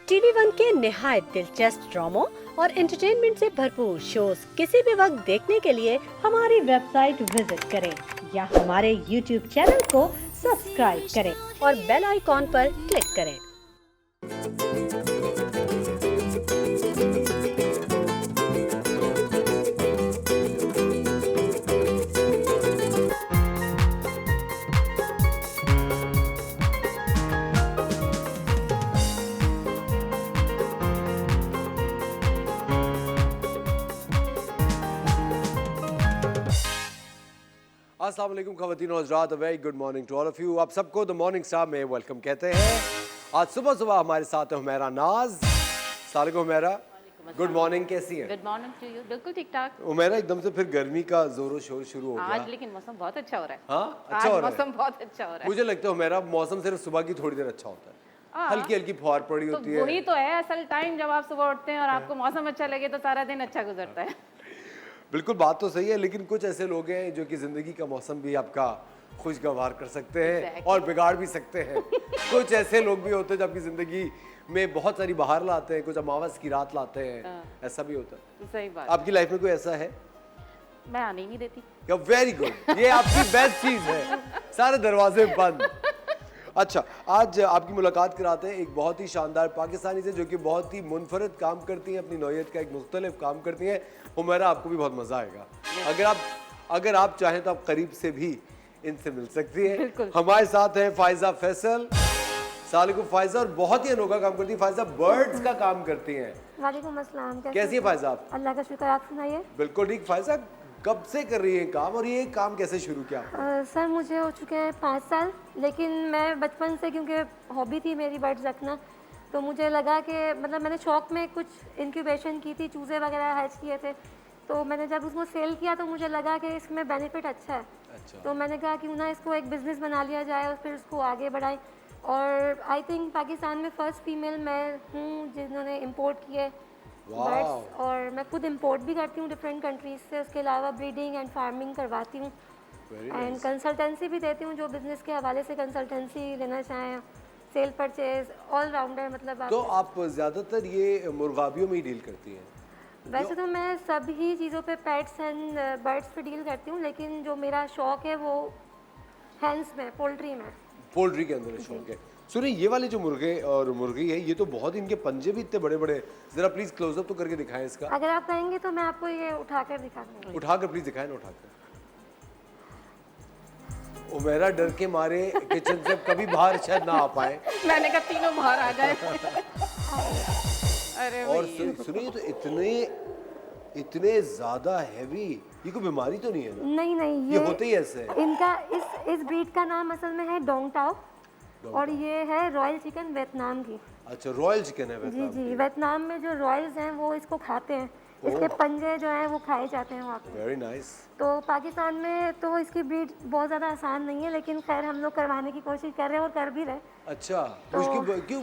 TV one के निहायत दिलचस्प ड्रामों और एंटरटेनमेंट से भरपूर शोज किसी भी वक्त देखने के लिए हमारी वेबसाइट विजिट करें या हमारे यूट्यूब चैनल को सब्सक्राइब करें और बेल आइकॉन पर क्लिक करें। अस्सलाम वालेकुम ख़वातीन और हज़रात, very good morning to all of you. आप सबको द मॉर्निंग स्टार में वेलकम कहते हैं। आज सुबह सुबह हमारे साथ है हुमैरा नाज। अस्सलाम हुमैरा, गुड मॉर्निंग, कैसी हैं? Good morning to you. बिल्कुल ठीक ठाक। हुमैरा, एकदम से फिर गर्मी का जोरों शोर शुरू हो गया आज लेकिन मौसम बहुत अच्छा हो रहा है। हाँ, अच्छा हो रहा है। मौसम बहुत अच्छा हो रहा है। मुझे लगता है हुमैरा, मौसम सिर्फ सुबह की थोड़ी देर अच्छा होता है, हल्की हल्की फुहार पड़ी होती है। वही तो है असल टाइम, जब आप सुबह उठते हैं और आपको मौसम अच्छा लगे तो सारा दिन अच्छा गुजरता है। बिल्कुल, बात तो सही है, लेकिन कुछ ऐसे लोग हैं जो कि जिंदगी का मौसम भी आपका खुशगवार कर सकते हैं और बिगाड़ भी सकते हैं। कुछ ऐसे लोग भी होते हैं जो आपकी जिंदगी में बहुत सारी बहार लाते हैं, कुछ अमावस की रात लाते हैं, ऐसा भी होता है। सही बात। आपकी लाइफ में कोई ऐसा है? मैं आने ही नहीं देती। वेरी गुड, ये आपकी बेस्ट चीज है, सारे दरवाजे बंद। अच्छा, आज आपकी मुलाकात कराते हैं एक बहुत ही शानदार पाकिस्तानी से जो कि बहुत ही मुनफरद काम करती हैं, अपनी नौयत का एक मुख्तलिफ काम करती हैं। हुमैरा, आपको भी बहुत मजा आएगा। अगर आप चाहें तो आप करीब से भी इनसे मिल सकती है। हमारे साथ है फायजा फैसल। सलामुअलैकुम फायजा, और बहुत ही अनोखा काम करती है फायजा, बर्ड्स का काम करती हैं। वालेकुम अस्सलाम। कैसी है फायजा आप? अल्लाह का शुक्र, आप सुनाइए। बिल्कुल ठीक। फायजा, कब से कर रही है काम और ये काम कैसे शुरू किया? सर, मुझे हो चुके हैं 5 साल, लेकिन मैं बचपन से, क्योंकि हॉबी थी मेरी बर्ड्स रखना, तो मुझे लगा कि मतलब मैंने शौक में कुछ इंक्यूबेशन की थी, चूज़े वगैरह हैच किए थे, तो मैंने जब उसको सेल किया तो मुझे लगा कि इसमें बेनिफिट अच्छा है। अच्छा। तो मैंने कहा कि ना इसको एक बिज़नेस बना लिया जाए और फिर उसको आगे बढ़ाएं। और आई थिंक पाकिस्तान में फर्स्ट फीमेल मैं हूँ जिन्होंने इंपोर्ट किए बर्ड्स, और मैं खुद इंपोर्ट भी करती हूँ डिफरेंट कंट्रीज से। उसके अलावा ब्रीडिंग एंड फार्मिंग करवाती हूँ एंड कंसल्टेंसी भी देती हूँ, जो बिज़नेस के हवाले से कंसल्टेंसी लेना चाहें, सेल परचेज, ऑल राउंडर। मतलब तो आप ज़्यादातर ये मुर्गाबियों में ही डील करती हैं? वैसे तो मैं सभी चीज़ों पे, पेट्स एंड बर्ड्स पे डील करती हूँ, लेकिन जो मेरा शौक है वो हैंस में, पोल्ट्री में, पोल्ट्री के अंदर शौक है। सुनिए, ये वाले जो मुर्गे और मुर्गी है, ये तो बहुत, इनके पंजे भी इतने बड़े बड़े, जरा प्लीज क्लोजअप तो करके दिखाएं इसका। अगर आप कहेंगे तो मैं आपको ये उठाकर दिखा दूंगी। उठाकर प्लीज दिखाएं ना, उठाकर। हुमैरा डर के मारे किचन से कभी बाहर शायद ना आ पाए। मैंने कहा तीनों बाहर आ जाए। अरे और सुनिए, तो इतने ज्यादा हैवी, ये कोई बीमारी तो नहीं है ना? नहीं, ये होते ही ऐसे है। इनका इस ब्रीड का नाम असल में है डोंग टाओ, और ये है रॉयल चिकन वियतनाम की। अच्छा, रॉयल चिकन है वियतनाम की। जी, वियतनाम में जो रॉयल्स हैं वो इसको खाते हैं, इसके पंजे जो हैं वो खाए जाते हैं वहाँ पे। Very nice. तो पाकिस्तान में तो इसकी ब्रीड बहुत ज़्यादा आसान नहीं है, लेकिन खैर हम लोग करवाने की कोशिश कर रहे हैं और कर भी रहे। अच्छा, तो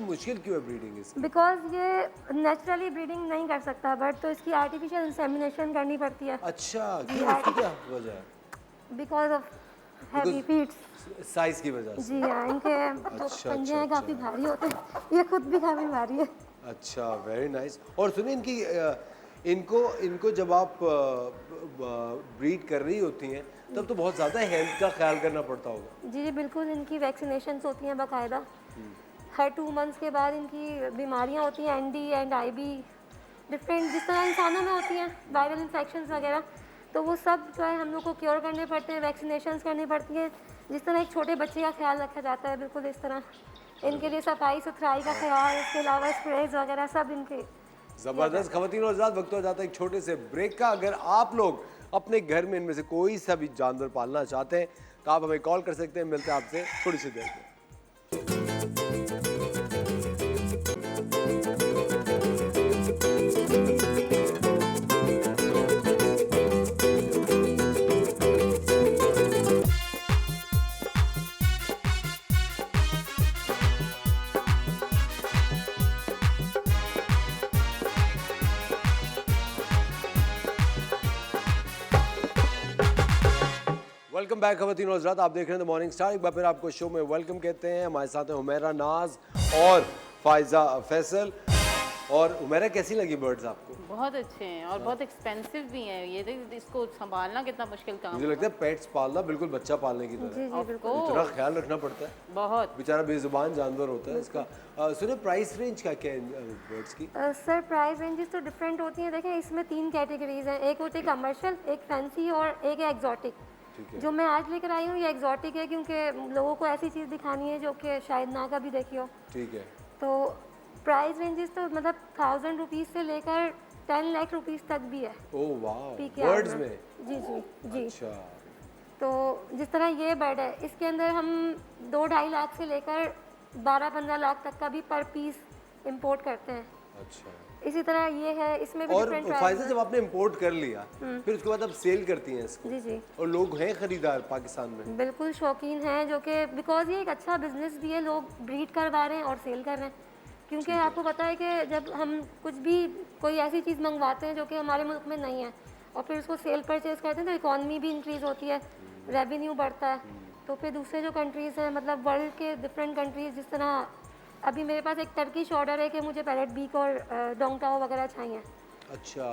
मुश्किल क्यों है ब्रीडिंग इसकी? बिकॉज ये नेचुरली ब्रीडिंग नहीं कर सकता, बट तो इसकी आर्टिफिशियल इंसेमिनेशन करनी पड़ती है। अच्छा, क्यों, उसकी क्या वजह है? Because of heavy feets, size की वजह से। जी हाँ, इनके जो पंजे हैं काफ़ी भारी होते हैं, ये खुद भी काफ़ी भारी है। अच्छा, वेरी नाइस। और सुनिए, इनको जब आप ब्रीड कर रही होती हैं तब तो बहुत ज़्यादा हेल्थ का ख्याल करना पड़ता होगा। जी बिल्कुल, इनकी वैक्सीनेशंस होती हैं बाकायदा। हर 2 मंथ्स के बाद इनकी बीमारियां होती हैं, एनडी एंड आईबी, डिफरेंट, जिस तरह इंसानों में होती हैं वायरल इन्फेक्शंस वगैरह, तो वो सब जो है हम लोग को क्योर करने पड़ते हैं, वैक्सीनेशंस करनी पड़ती हैं। जिस तरह एक छोटे बच्चे का ख्याल रखा जाता है, बिल्कुल इस तरह इनके लिए सफाई सुथराई का ख्याल, इसके अलावा स्प्रेज वगैरह सब इनके। ज़बरदस्त। ख़वातीन और हज़रात, वक्त हो जाता है एक छोटे से ब्रेक का। अगर आप लोग अपने घर में इनमें से कोई सा भी जानवर पालना चाहते हैं तो आप हमें कॉल कर सकते हैं। मिलते हैं आपसे थोड़ी सी देर में। वेलकम बैक ख़वातीन और हज़रात, आप देख रहे हैं द मॉर्निंग स्टार। एक बार फिर आपको शो में वेलकम कहते हैं। हमारे साथ हैं हुमैरा नाज और फायजा फैसल। और उमेरा कैसी लगी बर्ड्स आपको? बहुत अच्छे हैं और बहुत एक्सपेंसिव भी हैं ये देख, इसको संभालना कितना मुश्किल काम मुझे लगता है पेट्स पालना बिल्कुल बच्चा पालने की तरह जी है। जी बिल्कुल। इतना ख्याल रखना पड़ता है, बहुत। बेचारा बेजुबान जानवर होता है इसका। सुनिए प्राइस रेंज क्या क्या है बर्ड्स की? सर प्राइस रेंजेस तो डिफरेंट होती हैं। देखें इसमें 3 कैटेगरीज हैं, एक होती है कमर्शियल, एक फैंसी और एक है एग्जॉटिक। ठीक है। जो मैं आज लेकर आई हूँ ये एग्जॉटिक है, क्योंकि लोगों को ऐसी चीज़ दिखानी है जो कि शायद ना कभी देखी हो। ठीक है। तो प्राइस रेंजेस तो मतलब 1000 रुपीज़ से लेकर 10 लाख रुपीज़ तक भी है ओह वाह, PKR बर्ड्स में? जी जी जी। अच्छा। तो जिस तरह ये बेड है इसके अंदर हम 2-2.5 लाख से लेकर 12-15 लाख तक का भी पर पीस इंपोर्ट करते हैं। अच्छा। इसी तरह ये है, इसमें भी और डिफरेंट फायदा प्राइस जब आपने इंपोर्ट कर लिया फिर उसके बाद आप सेल करती हैं इसको, जी जी और लोग हैं खरीदार पाकिस्तान में? बिल्कुल शौकीन हैं, जो कि बिकॉज ये एक अच्छा बिजनेस भी है, लोग ब्रीड करवा रहे हैं और सेल कर रहे हैं। क्योंकि आपको पता है कि जब हम कुछ भी कोई ऐसी चीज़ मंगवाते हैं जो कि हमारे मुल्क में नहीं है और फिर उसको सेल परचेज करते हैं तो इकॉनमी भी इंक्रीज़ होती है, रेवेन्यू बढ़ता है। तो फिर दूसरे जो कंट्रीज़ हैं, मतलब वर्ल्ड के डिफरेंट कंट्रीज़, जिस तरह अभी मेरे पास एक टर्किश ऑर्डर है कि मुझे पैरेट बीक और डोंगटाओ वगैरह चाहिए। अच्छा,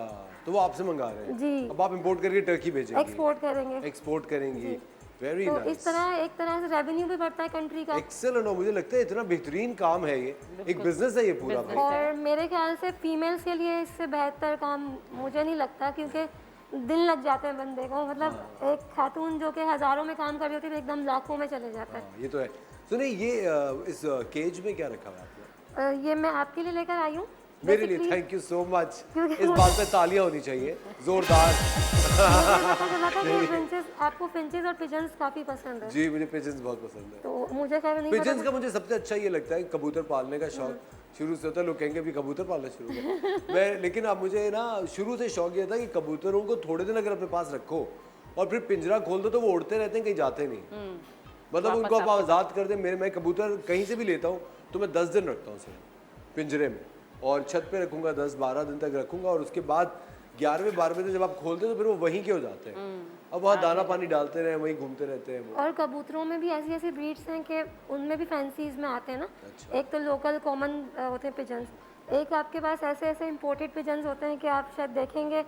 तो वो आपसे मंगा रहे हैं? जी। अब आप इंपोर्ट करके टर्की भेजेंगी? एक्सपोर्ट करेंगे। एक्सपोर्ट करेंगी। वेरी तो नाइस। इस तरह एक तरह से रेवेन्यू भी बढ़ता है कंट्री का। एक्सेलेंट। और मुझे लगता है इतना बेहतरीन काम है ये, एक बिजनेस है ये पूरा भाई। और मेरे ख्याल से फीमेल्स के लिए इससे बेहतर काम मुझे नहीं लगता, क्योंकि दिन लग जाते हैं बंदे को। मतलब एक खातून जो कि हज़ारों में काम कर रही होती है एकदम लाखों में चले जाता है। हाँ, ये तो है। सुनिए ये इस केज में क्या रखा हुआ है आपने? ये मैं आपके लिए लेकर आई हूँ मेरे लिए? Basically, thank you so much. क्योंकि इस बात पे तालियां होनी चाहिए जोरदार। मुझे पता चला था कि आपको फिंचेस और पिजन्स काफ़ी पसंद है, जी मुझे पिजन्स बहुत पसंद है। तो मुझे खैर नहीं पता पिजन्स का मुझे सबसे अच्छा ये लगता है, कबूतर पालने का शौक शुरू से होता है। लोग कहेंगे अभी कबूतर पालना शुरू कर मैं, लेकिन अब मुझे ना शुरू से शौक ये था कि कबूतरों को थोड़े दिन अगर अपने पास रखो और फिर पिंजरा खोल दो तो वो उड़ते रहते हैं, कहीं जाते नहीं। मतलब उनको आप आज़ाद कर दें। मैं कबूतर कहीं से भी लेता हूँ तो मैं 10 दिन रखता हूँ सिर्फ पिंजरे में, और छत पे रखूँगा 10-12 दिन तक रखूँगा, और उसके बाद 11वें-12वें दिन जब आप खोलते हैं तो फिर वो वहीं के हो जाते हैं। अब वहाँ दाना पानी डालते रहे, वहीं घूमते रहते हैं वो। और कबूतरों में भी ऐसी ऐसी ब्रीड्स हैं कि उनमें भी फैंसीज में आते हैं ना। एक तो लोकल कॉमन होते हैं पिजन्स, एक आपके पास ऐसे ऐसे इंपोर्टेड पिजन्स होते हैं कि आप शायद देखेंगे,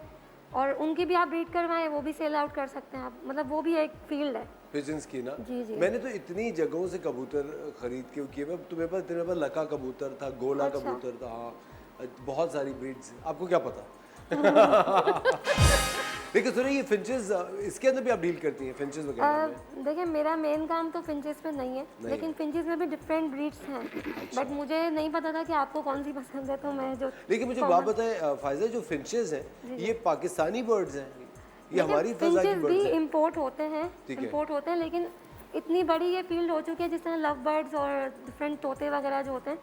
और उनकी भी आप ब्रीड करवाएं वो भी सेल आउट कर सकते हैं आप। मतलब वो भी एक फील्ड है पिजन्स की ना। जी जी। मैंने तो इतनी जगहों से कबूतर खरीद के किए। मैं तुम्हें पास तेरे पास लका कबूतर था, गोला कबूतर था, हाँ बहुत सारी ब्रीड्स। आपको क्या पता? देखिए सुनिए ये फिंचेस, इसके अंदर भी आप डील करती हैं फिंचेस वगैरह में? देखिए मेरा मेन काम तो फिंचेस पे नहीं है, लेकिन फिंचेस में भी डिफरेंट ब्रीड्स हैं। बट मुझे नहीं पता था कि आपको कौन सी पसंद है, तो मैं जो लेकिन मुझे बात बताए फायजा, जो फिंचेस हैं ये पाकिस्तानी बर्ड्स हैं, ये हमारी फजा की फिंचेस बर्ड्स भी हैं? इंपोर्ट होते हैं, ठीक है। इंपोर्ट होते हैं, लेकिन इतनी बड़ी ये फील्ड हो चुकी है जिस तरह लव बर्ड्स और डिफरेंट तोते वगैरह जो होते हैं,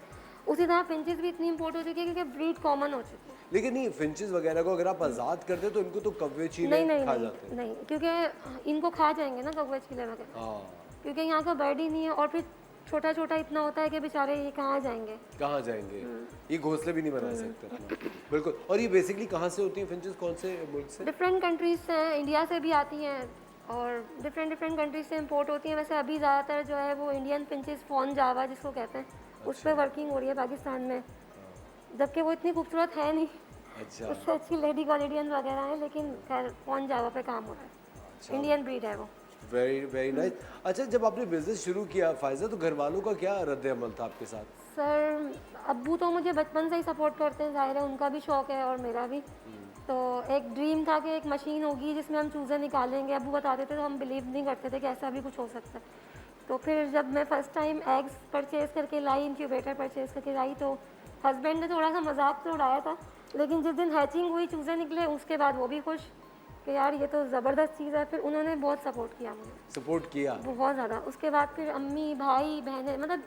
उसी तरह फिंचेस भी इतनी इंपोर्ट हो चुकी है क्योंकि ब्रीड कॉमन हो चुकी है। लेकिन नहीं फिंचेस वगैरह को अगर आप आज़ाद करते हैं तो इनको तो कौवे चीले नहीं नहीं खा नहीं जाते हैं। नहीं, क्योंकि इनको खा जाएंगे ना कौवे चीले वगैरह, हाँ, क्योंकि यहाँ का बर्ड ही नहीं है, और फिर छोटा छोटा इतना होता है कि बेचारे ये कहाँ जाएंगे। कहाँ जाएंगे? ये घोंसले भी नहीं बना सकते अपना। बिल्कुल। और ये बेसिकली कहाँ से होती हैं फिंचेस, कौन से मुल्क से? डिफरेंट कंट्रीज से, इंडिया से भी आती हैं और डिफरेंट डिफरेंट कंट्रीज से इंपोर्ट होती हैं। वैसे अभी ज़्यादातर जो है वो इंडियन फिंचेस फॉन जावा जिसको कहते हैं, उस पर वर्किंग हो रही है पाकिस्तान में, जबकि वो इतनी खूबसूरत है नहीं। अच्छा। उससे अच्छी लेडी कॉलेडियन वगैरह है, लेकिन खैर फॉन जावा पे काम हो रहा है। इंडियन ब्रीड है वो। Very very nice. अच्छा जब आपने बिजनेस शुरू किया फायजा, तो घर वालों का क्या रद्द अमल था आपके साथ? सर अब्बू तो मुझे बचपन से ही सपोर्ट करते हैं, जाहिर है उनका भी शौक है और मेरा भी। तो एक ड्रीम था कि एक मशीन होगी जिसमें हम चूज़े निकालेंगे। अब्बू बताते थे तो हम बिलीव नहीं करते थे कि ऐसा भी कुछ हो सकता है। तो फिर जब मैं फ़र्स्ट टाइम एग्स परचेज़ करके लाई, इंक्यूबेटर परचेज़ करके लाई, तो हस्बैंड ने थोड़ा सा मजाक तो उड़ाया था, लेकिन जिस दिन हैचिंग हुई, चूज़े निकले, उसके बाद वो भी खुश कि यार ये तो ज़बरदस्त चीज़ है। फिर उन्होंने बहुत सपोर्ट किया मुझे, सपोर्ट किया? बहुत ज़्यादा। उसके बाद फिर अम्मी, भाई, बहनें, मतलब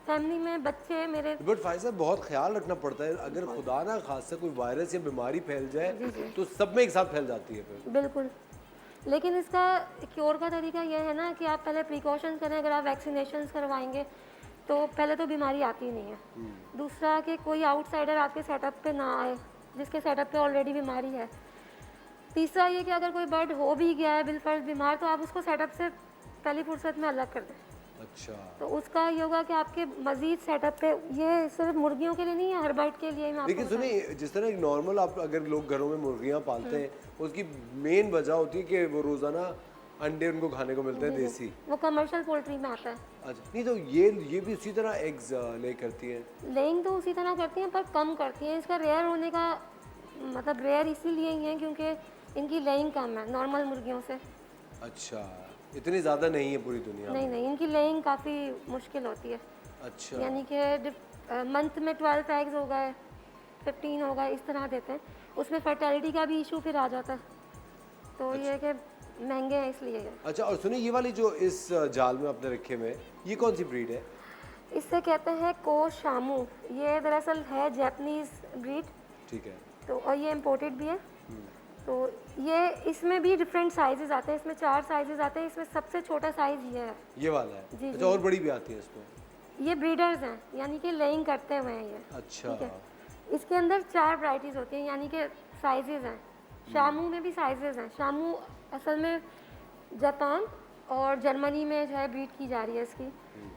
फैमिली में बच्चे मेरे। बट फायजा बहुत ख्याल रखना पड़ता है, अगर खुदा ना खासा कोई वायरस या बीमारी फैल जाए तो सब में एक साथ फैल जाती है फिर। बिल्कुल, लेकिन इसका क्योर का तरीका यह है ना कि आप पहले प्रिकॉशंस करें। अगर आप वैक्सीनेशंस करवाएंगे तो पहले तो बीमारी आती ही नहीं है। दूसरा कि कोई आउटसाइडर आपके सेटअप पे ना आए जिसके सेटअप पे ऑलरेडी बीमारी है। तीसरा ये कि अगर कोई बर्ड हो भी गया है बिलफर्ज बीमार, तो आप उसको सेटअप से पहली फुर्सत में अलग कर दें। अच्छा, तो उसका ये होगा कि आपके मजीद सेटअप पे, ये सिर्फ मुर्गियों के लिए नहीं है, हर बर्ड के लिए मैं लेकिन आपको सुनिए, जिस तरह एक नॉर्मल आप अगर लोग घरों में मुर्गियां पालते हैं, उसकी मेन वजह होती है कि वो रोजाना अंडे उनको खाने को मिलते हैं देसी। वो कमर्शियल पोल्ट्री में आता है। अच्छा, नहीं तो ये भी उसी तरह एग्स ले करती हैं। लेइंग तो उसी तरह करती हैं पर कम करती हैं। इसका रेयर होने का मतलब रेयर इसीलिए ही है क्योंकि इनकी लेइंग कम है नॉर्मल मुर्गियों से। अच्छा, इतनी ज़्यादा नहीं है पूरी दुनिया में। नहीं, इनकी लेइंग काफ़ी मुश्किल होती है। अच्छा, यानी कि मंथ में 12 एग्स हो गए, 15 हो गए, इस तरह देते हैं। उसमें फर्टिलिटी का भी इशू फिर आ जाता है, तो ये है कि महंगे हैं इसलिए है। अच्छा, और सुनिए, ये वाली जो इस जाल में आपने रखे हुए हैं, ये कौन सी ब्रीड है? इससे कहते हैं को शामू। ये दरअसल है जापानीज ब्रीड, ठीक है। तो और ये इम्पोर्टेड भी है। तो ये इसमें भी डिफरेंट साइजेस आते हैं, इसमें 4 साइजेस आते हैं। इसमें सबसे छोटा साइज ये है। ये वाला है? जी, अच्छा, और बड़ी भी आती है इसमें? ये ब्रीडर्स हैं, यानी कि लेइंग करते हुए हैं ये। अच्छा, ठीक है। इसके अंदर 4 वैरायटीज होती हैं, यानी कि साइजेस हैं। शामू में भी साइजेस हैं। शामू असल में जापान और जर्मनी में जो है ब्रीड की जा रही है इसकी।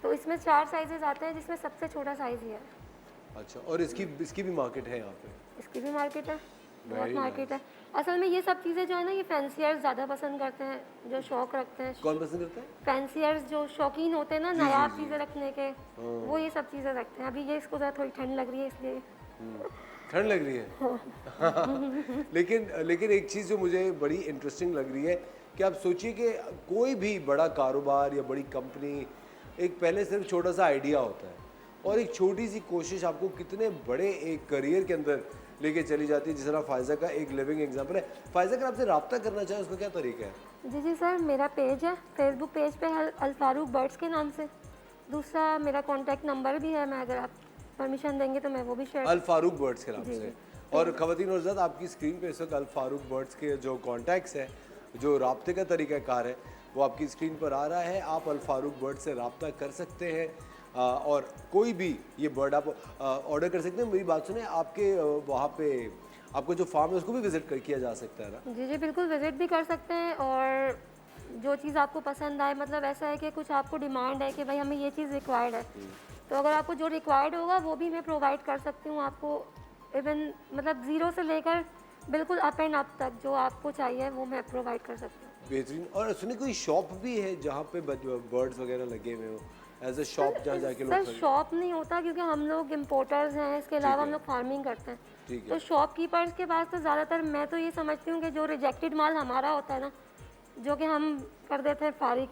तो इसमें 4 साइजेस आते हैं, जिसमें सबसे छोटा साइज ये है। अच्छा, और इसकी भी मार्केट है यहाँ पे? इसकी भी मार्केट है, बहुत Very मार्केट है। असल में ये सब चीज़ें जो है ना, ये फैंसियर्स ज़्यादा पसंद करते हैं, जो शौक रखते हैं। कौन पसंद करता है? फैंसियर्स जो शौकीन होते हैं ना नायाब चीज़ें रखने के, वो ये सब चीज़ें रखते हैं। अभी ये इसको ज़रा थोड़ी ठंड लग रही है इसलिए। ठंड लग रही है? लेकिन एक चीज़ जो मुझे बड़ी इंटरेस्टिंग लग रही है कि आप सोचिए कि कोई भी बड़ा कारोबार या बड़ी कंपनी, एक पहले सिर्फ छोटा सा आइडिया होता है और एक छोटी सी कोशिश आपको कितने बड़े एक करियर के अंदर लेके चली जाती है। जिस तरह फायजा का एक लिविंग एग्जांपल है। फायजा, अगर आपसे रब्ता करना चाहे उसका क्या तरीका है? जी सर, मेरा पेज है, फेसबुक पेज पे है अल-फारूक बर्ड्स के नाम से। दूसरा मेरा कॉन्टैक्ट नंबर भी है, मैं अगर आप परमिशन देंगे तो मैं वो भी शेयर। अल फारूक बर्ड्स के नाम से। और ख़वातीन और हज़रात, आपकी स्क्रीन पे इस वक्त अल फारूक बर्ड्स के जो कॉन्टैक्ट्स है, जो राब्ते का तरीक़ाकार है, वो आपकी स्क्रीन पर आ रहा है। आप अल फारूक बर्ड से रब्ता कर सकते हैं और कोई भी ये बर्ड आप ऑर्डर कर सकते हैं। मेरी बात सुने, आपके वहाँ पे आपको जो फार्म है उसको भी विज़िट किया जा सकता है ना? जी बिल्कुल, विज़िट भी कर सकते हैं। और जो चीज़ आपको पसंद आए, मतलब ऐसा है कि कुछ आपको डिमांड है कि भाई हमें ये चीज़ रिक्वायर्ड है, तो अगर आपको जो रिक्वायर्ड होगा वो भी मैं प्रोवाइड कर सकती हूँ आपको। इवन मतलब 0 से लेकर बिल्कुल अप एंड अप तक जो आपको चाहिए वो मैं प्रोवाइड कर सकती हूँ। बेहतरीन। और सुनिए, कोई शॉप भी है जहाँ पे बर्ड्स वगैरह लगे हुए हो, एज अ शॉप जहाँ जाके लोग सर शॉप नहीं होता क्योंकि हम लोग इम्पोर्टर्स हैं, इसके अलावा हम लोग फार्मिंग करते हैं। ठीक है। तो शॉपकीपर्स के पास तो ज़्यादातर मैं तो ये समझती हूँ कि जो रिजेक्टेड माल हमारा होता है ना, जो कि हम कर देते हैं फारिग,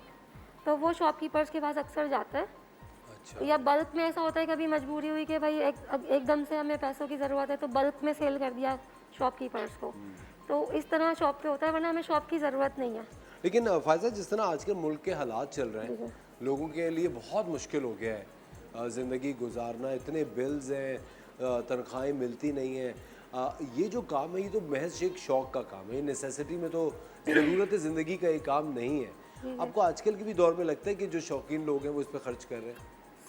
तो वो शॉपकीपर्स के पास अक्सर जाता है। अच्छा, या बल्क में ऐसा होता है, कभी मजबूरी हुई कि भाई एकदम से हमें पैसों की ज़रूरत है तो बल्क में सेल कर दिया शॉपकीपर्स को। तो इस तरह शॉप पे होता है, वरना हमें शॉप की ज़रूरत नहीं है। लेकिन फायजा, जिस तरह आजकल मुल्क के हालात चल रहे हैं, लोगों के लिए बहुत मुश्किल हो गया है ज़िंदगी गुजारना। इतने बिल्स हैं, तनख्वाहें मिलती नहीं हैं। ये जो काम है, ये तो महज एक शौक़ का काम है, ये नेसेसिटी में तो ज़रूरत ज़िंदगी का एक काम नहीं है। आपको आजकल के भी दौर में लगता है कि जो शौकीन लोग हैं वो इस पर खर्च कर रहे हैं?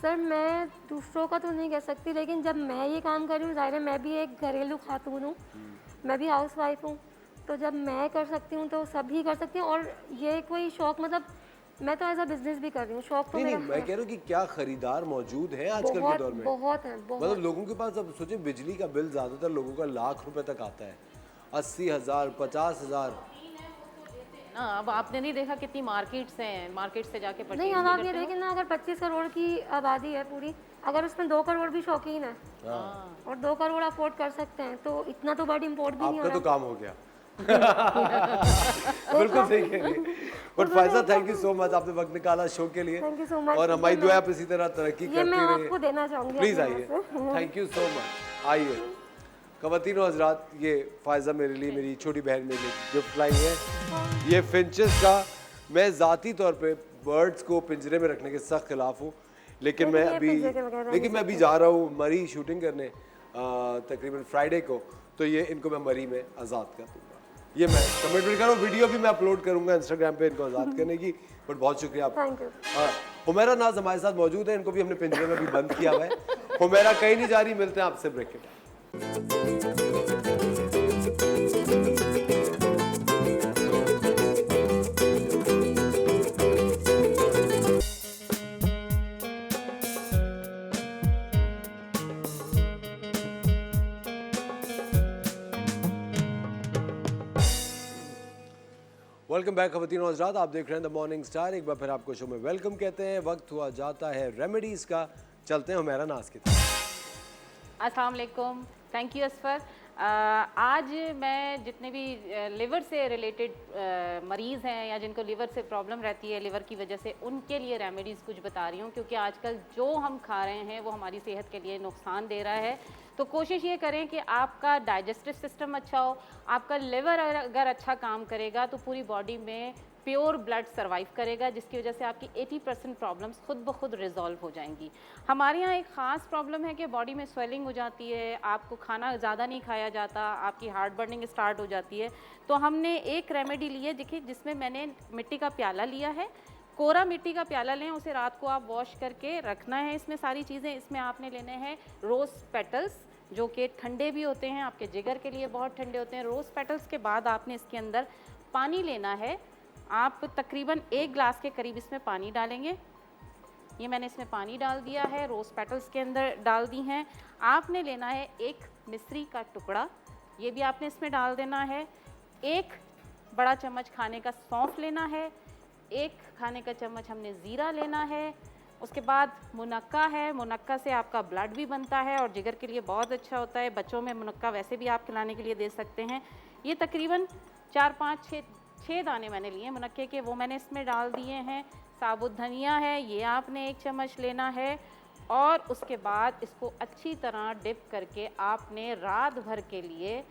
सर मैं दूसरों का तो नहीं कह सकती, लेकिन जब मैं ये काम कर रही हूँ, ज़ाहिर है मैं भी एक घरेलू खातून हूँ, मैं भी हाउस वाइफ हूँ, तो जब मैं कर सकती हूँ तो सभी कर सकते हैं। और ये कोई शौक़, मतलब मैं तो एज अ बिजनेस भी कर रही हूँ, शौक़ तो नहीं, मेरा मैं कह रहा हूँ कि क्या खरीदार मौजूद है आजकल के दौर में? बहुत है, बहुत। मतलब लोगों के पास, अब सोचिए, बिजली का बिल ज़्यादातर लोगों का लाख रुपए तक आता है, 80,000, 50,000। ना अब आपने नहीं देखा कितनी मार्केट्स हैं, मार्केट से जाके नहीं, परचेज अब आप ये करते हो। देखें ना, अगर 25 करोड़ की आबादी है पूरी, अगर उसमें 2 करोड़ भी शौकीन है और 2 करोड़ अफोर्ड कर सकते हैं, तो इतना तो बर्ड इम्पोर्ट भी नहीं हो आपका तो रहा। काम हो गया। बिल्कुल सही कह रही है। But Faiza, thank you so much, आपने वक्त निकाला शो के लिए। Thank you so much। और हमारी दुआ आप इसी तरह तरक्की ये मैं करती आपको रहिए। देना चाहूँगी प्लीज अपने आइए। यहाँ से। Thank you so much. आइए ख़वातीन और हज़रात, ये फायजा मेरे लिए, मेरी छोटी बहन मेरे लिए गिफ्ट लाई है। ये फिंचेस का, मैं ज़ाती तौर पे बर्ड्स को पिंजरे में रखने के सख्त खिलाफ हूँ, लेकिन मैं अभी जा रहा हूँ मरी शूटिंग करने तकरीबन फ्राइडे को, तो ये इनको मैं मरी में आज़ाद कर दूँगा। ये मैं कमिटमेंट कर रहा हूँ। वीडियो भी मैं अपलोड करूँगा इंस्टाग्राम पे इनको आज़ाद करने की। बट बहुत शुक्रिया आपका। Thank you. हुमैरा नाज हमारे साथ मौजूद है, इनको भी हमने पिंजरे में भी बंद किया हुआ है। हुमैरा कहीं नहीं जा रही, मिलते हैं आपसे ब्रेक के बाद। वेलकम बैक खवातीन और हज़रात, आप देख रहे हैं द मॉर्निंग स्टार। एक बार फिर आपको शो में वेलकम कहते हैं। वक्त हुआ जाता है रेमेडीज़ का। चलते हैं हुमैरा नाज की तरफ। अस्सलाम वालेकुम, थैंक यू असफर। आज मैं जितने भी लिवर से रिलेटेड मरीज़ हैं या जिनको लिवर से प्रॉब्लम रहती है लिवर की वजह से, उनके लिए रेमेडीज़ कुछ बता रही हूँ, क्योंकि आजकल जो हम खा रहे हैं वो हमारी सेहत के लिए नुकसान दे रहा है। तो कोशिश ये करें कि आपका डाइजेस्टिव सिस्टम अच्छा हो, आपका लिवर अगर अच्छा काम करेगा तो पूरी बॉडी में प्योर ब्लड सर्वाइव करेगा, जिसकी वजह से आपकी 80% प्रॉब्लम्स खुद ब खुद रिजॉल्व हो जाएंगी। हमारे यहाँ एक ख़ास प्रॉब्लम है कि बॉडी में स्वेलिंग हो जाती है, आपको खाना ज़्यादा नहीं खाया जाता, आपकी हार्ट बर्निंग स्टार्ट हो जाती है। तो हमने एक रेमेडी ली है, देखिए, जिसमें मैंने मिट्टी का प्याला लिया है। कोरा मिट्टी का प्याला लें, उसे रात को आप वॉश करके रखना है। इसमें सारी चीज़ें, इसमें आपने लेने हैं रोज़ पेटल्स, जो कि ठंडे भी होते हैं, आपके जिगर के लिए बहुत ठंडे होते हैं। रोज़ पेटल्स के बाद आपने इसके अंदर पानी लेना है। आप तकरीबन 1 गिलास के करीब इसमें पानी डालेंगे। ये मैंने इसमें पानी डाल दिया है, रोज़ पेटल्स के अंदर डाल दी हैं। आपने लेना है 1 मिश्री का टुकड़ा, ये भी आपने इसमें डाल देना है। 1 बड़ा चम्मच खाने का सौंफ लेना है। 1 खाने का चम्मच हमने ज़ीरा लेना है। उसके बाद मुनक्का है, मुनक्का से आपका ब्लड भी बनता है और जिगर के लिए बहुत अच्छा होता है। बच्चों में मुनक्का वैसे भी आप खिलाने के लिए दे सकते हैं। ये तकरीबन 4, 5, 6 दाने मैंने लिए मुनक्के के, वो मैंने इसमें डाल दिए हैं। साबुत धनिया है, ये आपने 1 चम्मच लेना है। और उसके बाद इसको अच्छी तरह डिप करके आपने रात भर के लिए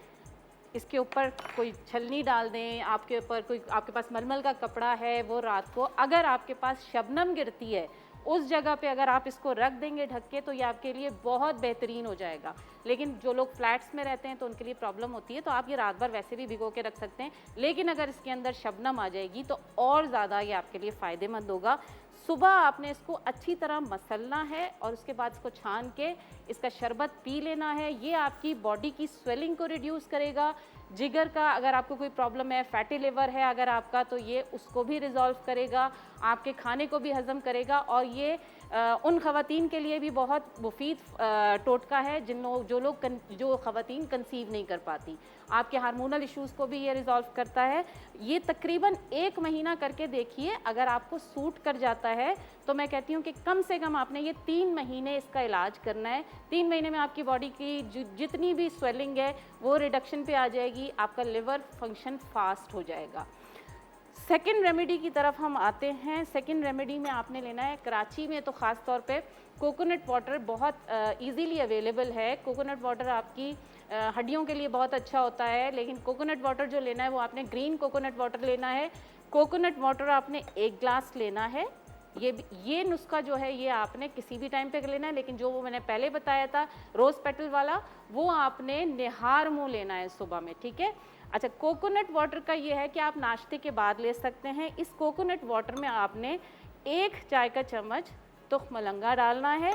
इसके ऊपर कोई छलनी डाल दें, आपके ऊपर कोई, आपके पास मलमल का कपड़ा है, वो रात को, अगर आपके पास शबनम गिरती है उस जगह पे अगर आप इसको रख देंगे ढक के, तो ये आपके लिए बहुत बेहतरीन हो जाएगा। लेकिन जो लोग फ्लैट्स में रहते हैं तो उनके लिए प्रॉब्लम होती है, तो आप ये रात भर वैसे भी भिगो के रख सकते हैं। लेकिन अगर इसके अंदर शबनम आ जाएगी तो और ज़्यादा ये आपके लिए फ़ायदेमंद होगा। सुबह आपने इसको अच्छी तरह मसलना है और उसके बाद इसको छान के इसका शरबत पी लेना है। ये आपकी बॉडी की स्वेलिंग को रिड्यूस करेगा। जिगर का अगर आपको कोई प्रॉब्लम है, फैटी लिवर है अगर आपका, तो ये उसको भी रिजॉल्व करेगा, आपके खाने को भी हज़म करेगा। और ये उन ख़वातीन के लिए भी बहुत मुफीद टोटका है जो ख़वातीन कंसीव नहीं कर पाती। आपके हार्मोनल इश्यूज़ को भी ये रिजॉल्व करता है। ये तकरीबन 1 महीना करके देखिए, अगर आपको सूट कर जाता है तो मैं कहती हूँ कि कम से कम आपने ये 3 महीने इसका इलाज करना है। 3 महीने में आपकी बॉडी की जितनी भी स्वेलिंग है वो रिडक्शन पे आ जाएगी, आपका लिवर फंक्शन फास्ट हो जाएगा। सेकेंड रेमेडी की तरफ हम आते हैं। सेकेंड रेमेडी में आपने लेना है, कराची में तो ख़ास तौर पे कोकोनट वाटर बहुत इजीली अवेलेबल है। कोकोनट वाटर आपकी हड्डियों के लिए बहुत अच्छा होता है, लेकिन कोकोनट वाटर जो लेना है वो आपने ग्रीन कोकोनट वाटर लेना है। कोकोनट वाटर आपने 1 गिलास लेना है। ये नुस्खा जो है ये आपने किसी भी टाइम पे लेना है, लेकिन जो वो मैंने पहले बताया था रोज़ पेटल वाला, वो आपने निहार मुँह लेना है सुबह में, ठीक है। अच्छा, कोकोनट वाटर का ये है कि आप नाश्ते के बाद ले सकते हैं। इस कोकोनट वाटर में आपने 1 चाय का चम्मच तुख मलंगा डालना है।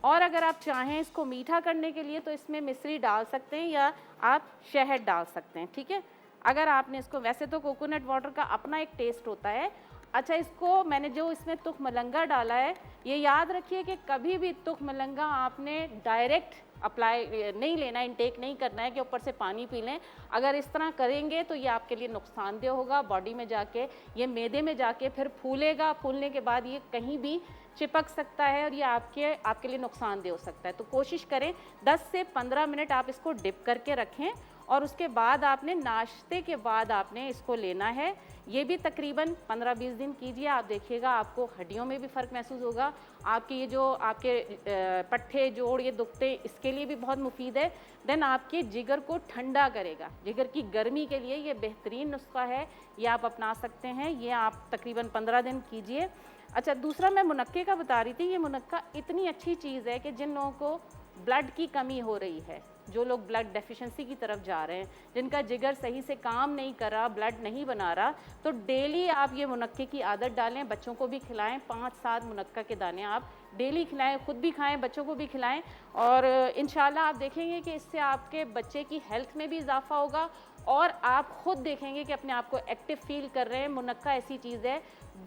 और अगर आप चाहें इसको मीठा करने के लिए तो इसमें मिश्री डाल सकते हैं या आप शहद डाल सकते हैं, ठीक है। अगर आपने इसको, वैसे तो कोकोनट वाटर का अपना एक टेस्ट होता है। अच्छा, इसको मैंने जो इसमें तुख मलंगा डाला है, ये याद रखिए कि कभी भी तुख मलंगा आपने डायरेक्ट अप्लाई नहीं लेना, इनटेक नहीं करना है कि ऊपर से पानी पी लें। अगर इस तरह करेंगे तो ये आपके लिए नुकसानदेह होगा। बॉडी में जाके ये मैदे में जाके फिर फूलेगा, फूलने के बाद ये कहीं भी चिपक सकता है और ये आपके लिए नुकसानदेह हो सकता है। तो कोशिश करें 10 से 15 मिनट आप इसको डिप करके रखें और उसके बाद आपने नाश्ते के बाद आपने इसको लेना है। ये भी तकरीबन 15-20 दिन कीजिए, आप देखिएगा आपको हड्डियों में भी फ़र्क महसूस होगा। आपके ये जो आपके पट्ठे जोड़ ये दुखते, इसके लिए भी बहुत मुफीद है। देन आपके जिगर को ठंडा करेगा, जिगर की गर्मी के लिए ये बेहतरीन नुस्खा है, ये आप अपना सकते हैं। ये आप तकरीबन 15 दिन कीजिए। अच्छा, दूसरा मैं मुनक्के का बता रही थी। ये मुनक्का इतनी अच्छी चीज़ है कि जिन लोगों को ब्लड की कमी हो रही है, जो लोग ब्लड डेफिशिएंसी की तरफ जा रहे हैं, जिनका जिगर सही से काम नहीं कर रहा, ब्लड नहीं बना रहा, तो डेली आप ये मुनक्के की आदत डालें। बच्चों को भी खिलाएं, 5-7 मुनक्का के दाने आप डेली खिलाएं, खुद भी खाएं, बच्चों को भी खिलाएं। और इंशाल्लाह आप देखेंगे कि इससे आपके बच्चे की हेल्थ में भी इजाफा होगा और आप खुद देखेंगे कि अपने आप को एक्टिव फील कर रहे हैं। मुनक्का ऐसी चीज़ है,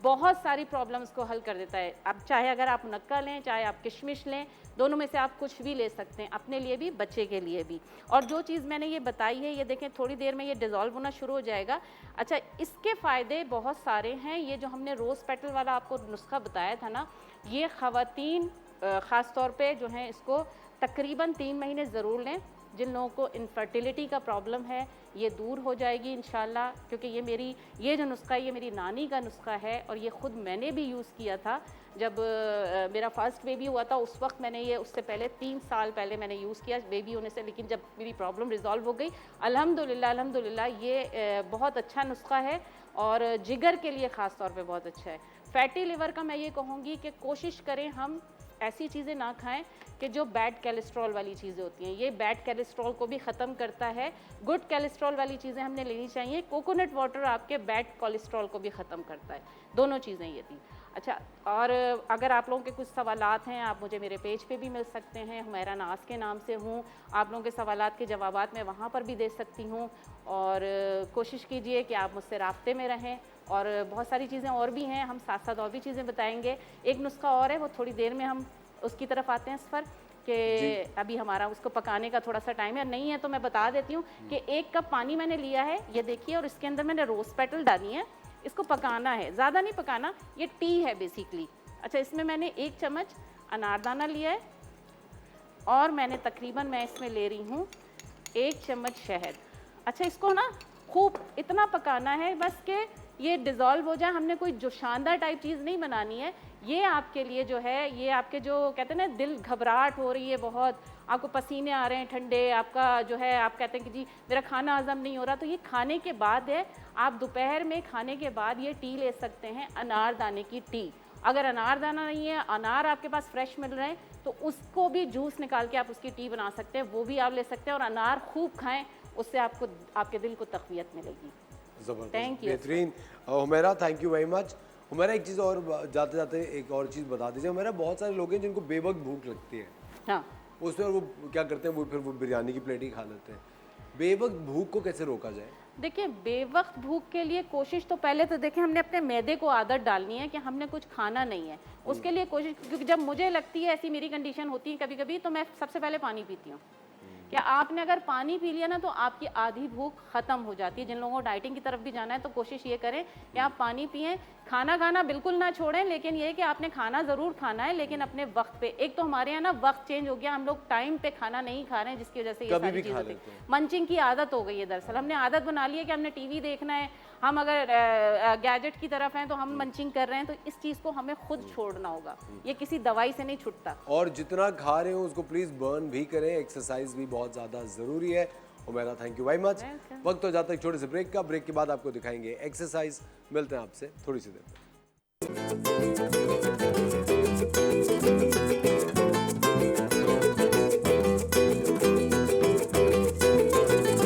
बहुत सारी प्रॉब्लम्स को हल कर देता है। अब चाहे अगर आप मुनक्का लें, चाहे आप किशमिश लें, दोनों में से आप कुछ भी ले सकते हैं, अपने लिए भी, बच्चे के लिए भी। और जो चीज़ मैंने ये बताई है, ये देखें थोड़ी देर में ये डिज़ोल्व होना शुरू हो जाएगा। अच्छा, इसके फ़ायदे बहुत सारे हैं। ये जो हमने रोज़ पेटल वाला आपको नुस्खा बताया था ना, ये ख़वातीन ख़ास तौर पे जो हैं इसको तकरीबन 3 महीने ज़रूर लें। जिन लोगों को इनफर्टिलिटी का प्रॉब्लम है ये दूर हो जाएगी इंशाल्लाह, क्योंकि ये जो नुस्खा है ये मेरी नानी का नुस्खा है और ये ख़ुद मैंने भी यूज़ किया था जब मेरा फर्स्ट बेबी हुआ था। उस वक्त मैंने ये, उससे पहले 3 साल पहले मैंने यूज़ किया बेबी होने से, लेकिन जब मेरी प्रॉब्लम रिजॉल्व हो गई अल्हम्दुलिल्लाह ये बहुत अच्छा नुस्खा है और जिगर के लिए ख़ास तौर पे बहुत अच्छा है। फैटी लिवर का मैं ये कहूँगी कि कोशिश करें हम ऐसी चीज़ें ना खाएं कि जो बैड कोलेस्ट्रॉल वाली चीज़ें होती हैं। ये बैड कोलेस्ट्रॉल को भी ख़त्म करता है। गुड कोलेस्ट्रॉल वाली चीज़ें हमने लेनी चाहिए। कोकोनट वाटर आपके बैड कोलेस्ट्रॉल को भी ख़त्म करता है। दोनों चीज़ें ये थी। अच्छा, और अगर आप लोगों के कुछ सवालात हैं, आप मुझे मेरे पेज पे भी मिल सकते हैं, हुमैरा नाज के नाम से हूँ। आप लोगों के सवालात के जवाबात मैं वहाँ पर भी दे सकती हूँ। और कोशिश कीजिए कि आप मुझसे राब्ते में रहें। और बहुत सारी चीज़ें और भी हैं, हम साथ साथ और भी चीज़ें बताएंगे। एक नुस्खा और है, वो थोड़ी देर में हम उसकी तरफ आते हैं सफ़र, कि अभी हमारा उसको पकाने का थोड़ा सा टाइम है। नहीं है तो मैं बता देती हूँ कि 1 कप पानी मैंने लिया है, ये देखिए, और इसके अंदर मैंने रोज़ पेटल डाली है। इसको पकाना है, ज़्यादा नहीं पकाना, ये टी है बेसिकली। अच्छा, इसमें मैंने 1 चम्मच अनारदाना लिया है और मैंने तकरीबन मैं इसमें ले रही हूँ 1 चम्मच शहद। अच्छा, इसको ना खूब इतना पकाना है बस कि ये डिज़ोल्व हो जाए। हमने कोई जो शानदार टाइप चीज़ नहीं बनानी है। ये आपके लिए जो है, ये आपके जो कहते हैं ना दिल घबराहट हो रही है बहुत, आपको पसीने आ रहे हैं ठंडे, आपका जो है आप कहते हैं कि जी मेरा खाना हज़म नहीं हो रहा, तो ये खाने के बाद है। आप दोपहर में खाने के बाद ये टी ले सकते हैं, अनारदाने की टी। अगर अनारदाना नहीं है, अनार आपके पास फ्रेश मिल रहे हैं, तो उसको भी जूस निकाल के आप उसकी टी बना सकते हैं, वो भी आप ले सकते हैं। और अनार खूब खाएँ, उससे आपको आपके दिल को तक़वियत मिलेगी। जबरदस्त, बेहतरीन। Humaira, thank you very much. Humaira, एक चीज़ और जाते जाते एक और चीज़ बता दीजिए। हुमैरा, बहुत सारे लोग हैं जिनको बेवक्त भूख लगती है, हाँ, उसमें वो क्या करते हैं, वो फिर वो बिरयानी की प्लेट ही खा लेते हैं। बेवक्त भूख को कैसे रोका जाए? देखिए, बेवक्त भूख के लिए कोशिश तो पहले तो देखिए हमने अपने मैदे को आदत डालनी है कि हमने कुछ खाना नहीं है। उसके लिए कोशिश, क्योंकि जब मुझे लगती है, ऐसी मेरी कंडीशन होती है कभी कभी, तो मैं सबसे पहले पानी पीती हूँ। क्या आपने अगर पानी पी लिया ना तो आपकी आधी भूख ख़त्म हो जाती है। जिन लोगों को डाइटिंग की तरफ भी जाना है तो कोशिश ये करें कि आप पानी पिएं। खाना खाना बिल्कुल ना छोड़ें, लेकिन ये है कि आपने खाना ज़रूर खाना है, लेकिन अपने वक्त पे। एक तो हमारे यहाँ ना वक्त चेंज हो गया, हम लोग टाइम पे खाना नहीं खा रहे हैं, जिसकी वजह से ये सारी चीज़ें होती हैं। मंचिंग की आदत हो गई है। दरअसल हमने आदत बना ली है कि हमने टीवी देखना है, हम अगर गैजेट की तरफ हैं तो हम मंचिंग कर रहे हैं। तो इस चीज़ को हमें खुद छोड़ना होगा, ये किसी दवाई से नहीं छुटता। और जितना खा रहे हो उसको प्लीज़ बर्न भी करें। एक्सरसाइज भी बहुत ज़्यादा ज़रूरी है। Humaira, thank you very much. वक्त हो जाता है एक छोटे से ब्रेक का। ब्रेक के बाद आपको दिखाएंगे एक्सरसाइज। मिलते हैं आपसे थोड़ी सी देर में।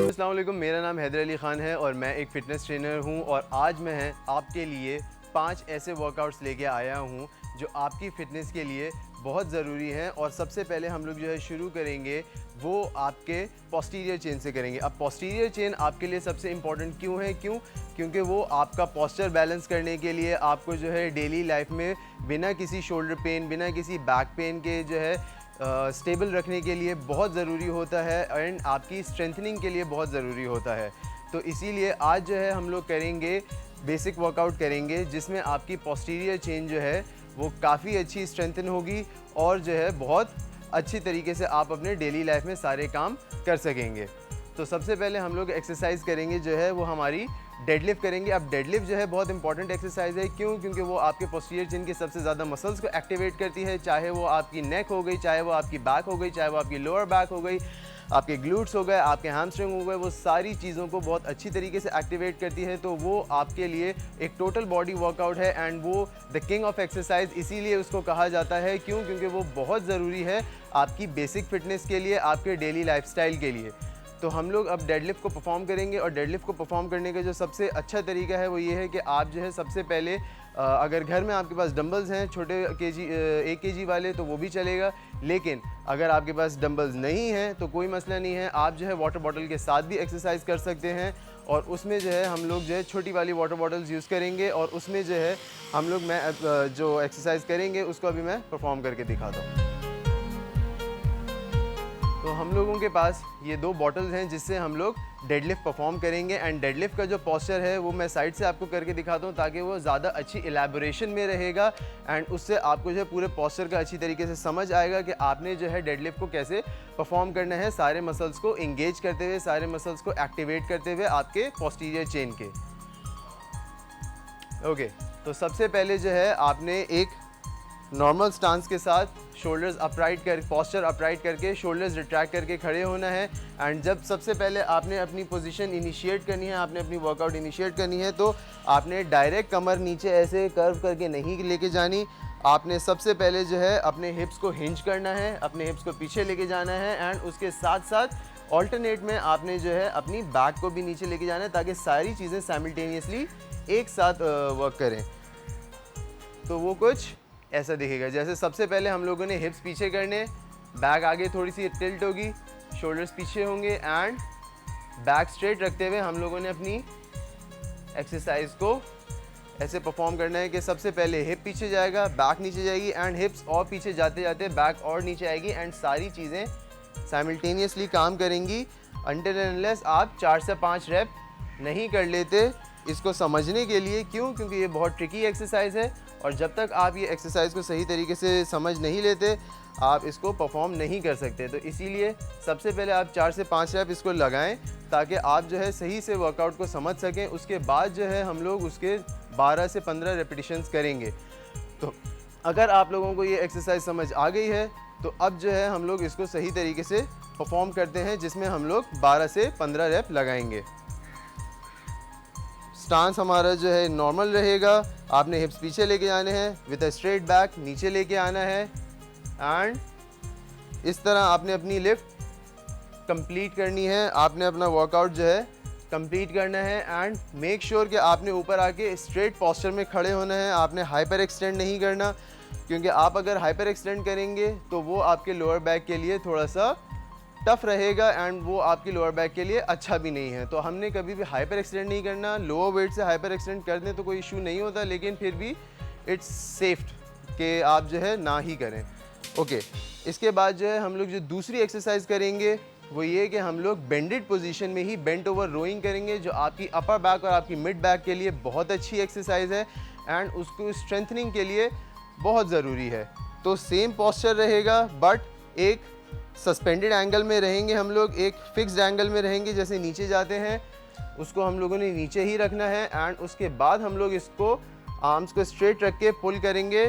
अस्सलाम वालेकुम, मेरा नाम हैदर अली ख़ान है और मैं एक फ़िटनेस ट्रेनर हूं। और आज मैं आपके लिए 5 ऐसे वर्कआउट्स लेके आया हूं जो आपकी फ़िटनेस के लिए बहुत ज़रूरी हैं। और सबसे पहले हम लोग जो है शुरू करेंगे वो आपके पोस्टीरियर चेन से करेंगे। अब पोस्टीरियर चेन आपके लिए सबसे इम्पॉर्टेंट क्यों है? क्योंकि वो आपका पोस्चर बैलेंस करने के लिए आपको जो है डेली लाइफ में बिना किसी शोल्डर पेन, बिना किसी बैक पेन के जो है स्टेबल रखने के लिए बहुत ज़रूरी होता है एंड आपकी स्ट्रेंथनिंग के लिए बहुत ज़रूरी होता है। तो इसीलिए आज जो है हम लोग करेंगे बेसिक वर्कआउट करेंगे जिसमें आपकी पोस्टीरियर चेन जो है वो काफ़ी अच्छी स्ट्रेंथन होगी और जो है बहुत अच्छी तरीके से आप अपने डेली लाइफ में सारे काम कर सकेंगे। तो सबसे पहले हम लोग एक्सरसाइज करेंगे जो है वो हमारी डेडलिफ्ट करेंगे। अब डेडलिफ्ट जो है बहुत इंपॉर्टेंट एक्सरसाइज है। क्योंकि वो आपके पोस्टीरियर चेन के सबसे ज़्यादा मसल्स को एक्टिवेट करती है, चाहे वो आपकी नेक हो गई, चाहे वो आपकी बैक हो गई, चाहे वो आपकी लोअर बैक हो गई, आपके ग्लूट्स हो गए, आपके हैमस्ट्रिंग हो गए, वो सारी चीज़ों को बहुत अच्छी तरीके से एक्टिवेट करती है। तो वो आपके लिए एक टोटल बॉडी वर्कआउट है एंड वो द किंग ऑफ एक्सरसाइज इसीलिए उसको कहा जाता है। क्योंकि वो बहुत ज़रूरी है आपकी बेसिक फिटनेस के लिए, आपके डेली लाइफस्टाइल के लिए। तो हम लोग अब डेडलिफ्ट को परफॉर्म करेंगे और डेडलिफ्ट को परफॉर्म करने का जो सबसे अच्छा तरीका है वो ये है कि आप जो है सबसे पहले अगर घर में आपके पास डंबल्स हैं छोटे केजी 1 केजी वाले तो वो भी चलेगा, लेकिन अगर आपके पास डंबल्स नहीं हैं तो कोई मसला नहीं है, आप जो है वाटर बॉटल के साथ भी एक्सरसाइज कर सकते हैं। और उसमें जो है हम लोग जो है छोटी वाली वाटर बॉटल्स यूज़ करेंगे और उसमें जो है हम लोग जो एक्सरसाइज करेंगे उसको अभी मैं परफॉर्म करके दिखाता हूँ। तो हम लोगों के पास ये 2 बॉटल्स हैं जिससे हम लोग डेडलिफ्ट परफॉर्म करेंगे। एंड डेडलिफ्ट का जो पोस्चर है वो मैं साइड से आपको करके दिखाता हूँ ताकि वो ज़्यादा अच्छी एलैबोरेशन में रहेगा एंड उससे आपको जो है पूरे पोस्चर का अच्छी तरीके से समझ आएगा कि आपने जो है डेडलिफ्ट को कैसे परफॉर्म करना है, सारे मसल्स को इंगेज करते हुए, सारे मसल्स को एक्टिवेट करते हुए आपके पोस्टीरियर चेन के। ओके, तो सबसे पहले जो है आपने एक नॉर्मल स्टांस के साथ शोल्डर्स अपराइट कर पोस्चर अपराइट करके शोल्डर्स रिट्रैक्ट करके खड़े होना है। एंड जब सबसे पहले आपने अपनी पोजीशन इनिशिएट करनी है, आपने अपनी वर्कआउट इनिशिएट करनी है, तो आपने डायरेक्ट कमर नीचे ऐसे कर्व करके नहीं लेके जानी। आपने सबसे पहले जो है अपने हिप्स को हिंज करना है, अपने हिप्स को पीछे लेके जाना है एंड उसके साथ साथ ऑल्टरनेट में आपने जो है अपनी बैक को भी नीचे लेके जाना है ताकि सारी चीज़ें साइमल्टेनियसली एक साथ वर्क करें। तो वो कुछ ऐसा दिखेगा, जैसे सबसे पहले हम लोगों ने हिप्स पीछे करने, बैक आगे थोड़ी सी टिल्ट होगी, शोल्डर्स पीछे होंगे एंड बैक स्ट्रेट रखते हुए हम लोगों ने अपनी एक्सरसाइज को ऐसे परफॉर्म करना है कि सबसे पहले हिप पीछे जाएगा, बैक नीचे जाएगी एंड हिप्स और पीछे जाते जाते बैक और नीचे आएगी एंड सारी चीज़ें साइमल्टेनियसली काम करेंगी अनटिल एंड अनलेस आप 4 से 5 रैप नहीं कर लेते। इसको समझने के लिए क्योंकि ये बहुत ट्रिकी एक्सरसाइज है और जब तक आप ये एक्सरसाइज को सही तरीके से समझ नहीं लेते आप इसको परफॉर्म नहीं कर सकते। तो इसीलिए सबसे पहले आप 4 से 5 रैप इसको लगाएं ताकि आप जो है सही से वर्कआउट को समझ सकें। उसके बाद जो है हम लोग उसके 12 से 15 रेपिटेशंस करेंगे। तो अगर आप लोगों को ये एक्सरसाइज समझ आ गई है तो अब जो है हम लोग इसको सही तरीके से परफॉर्म करते हैं, जिसमें हम लोग 12 से 15 रैप लगाएंगे। स्टांस हमारा जो है नॉर्मल रहेगा, आपने हिप्स पीछे लेके जाने हैं विद अ स्ट्रेट बैक, नीचे लेके आना है एंड इस तरह आपने अपनी लिफ्ट कंप्लीट करनी है, आपने अपना वर्कआउट जो है कंप्लीट करना है। एंड मेक श्योर कि आपने ऊपर आके स्ट्रेट पोस्चर में खड़े होना है, आपने हाइपर एक्सटेंड नहीं करना, क्योंकि आप अगर हाइपर एक्सटेंड करेंगे तो वो आपके लोअर बैक के लिए थोड़ा सा टफ रहेगा एंड वो आपकी लोअर बैक के लिए अच्छा भी नहीं है। तो हमने कभी भी हाइपर एक्सटेंड नहीं करना। लोअर वेट से हाइपर एक्सटेंड कर दें तो कोई इशू नहीं होता, लेकिन फिर भी इट्स सेफ कि आप जो है ना ही करें। ओके, इसके बाद जो है हम लोग जो दूसरी एक्सरसाइज करेंगे वो ये कि हम लोग बेंडेड पोजीशन में ही बेंट ओवर रोइंग करेंगे, जो आपकी अपर बैक और आपकी मिड बैक के लिए बहुत अच्छी एक्सरसाइज है एंड उसको स्ट्रेंथनिंग के लिए बहुत ज़रूरी है। तो सेम पोस्चर रहेगा बट एक सस्पेंडेड एंगल में रहेंगे, हम लोग एक फिक्स्ड एंगल में रहेंगे। जैसे नीचे जाते हैं उसको हम लोगों ने नीचे ही रखना है एंड उसके बाद हम लोग इसको आर्म्स को स्ट्रेट रख के पुल करेंगे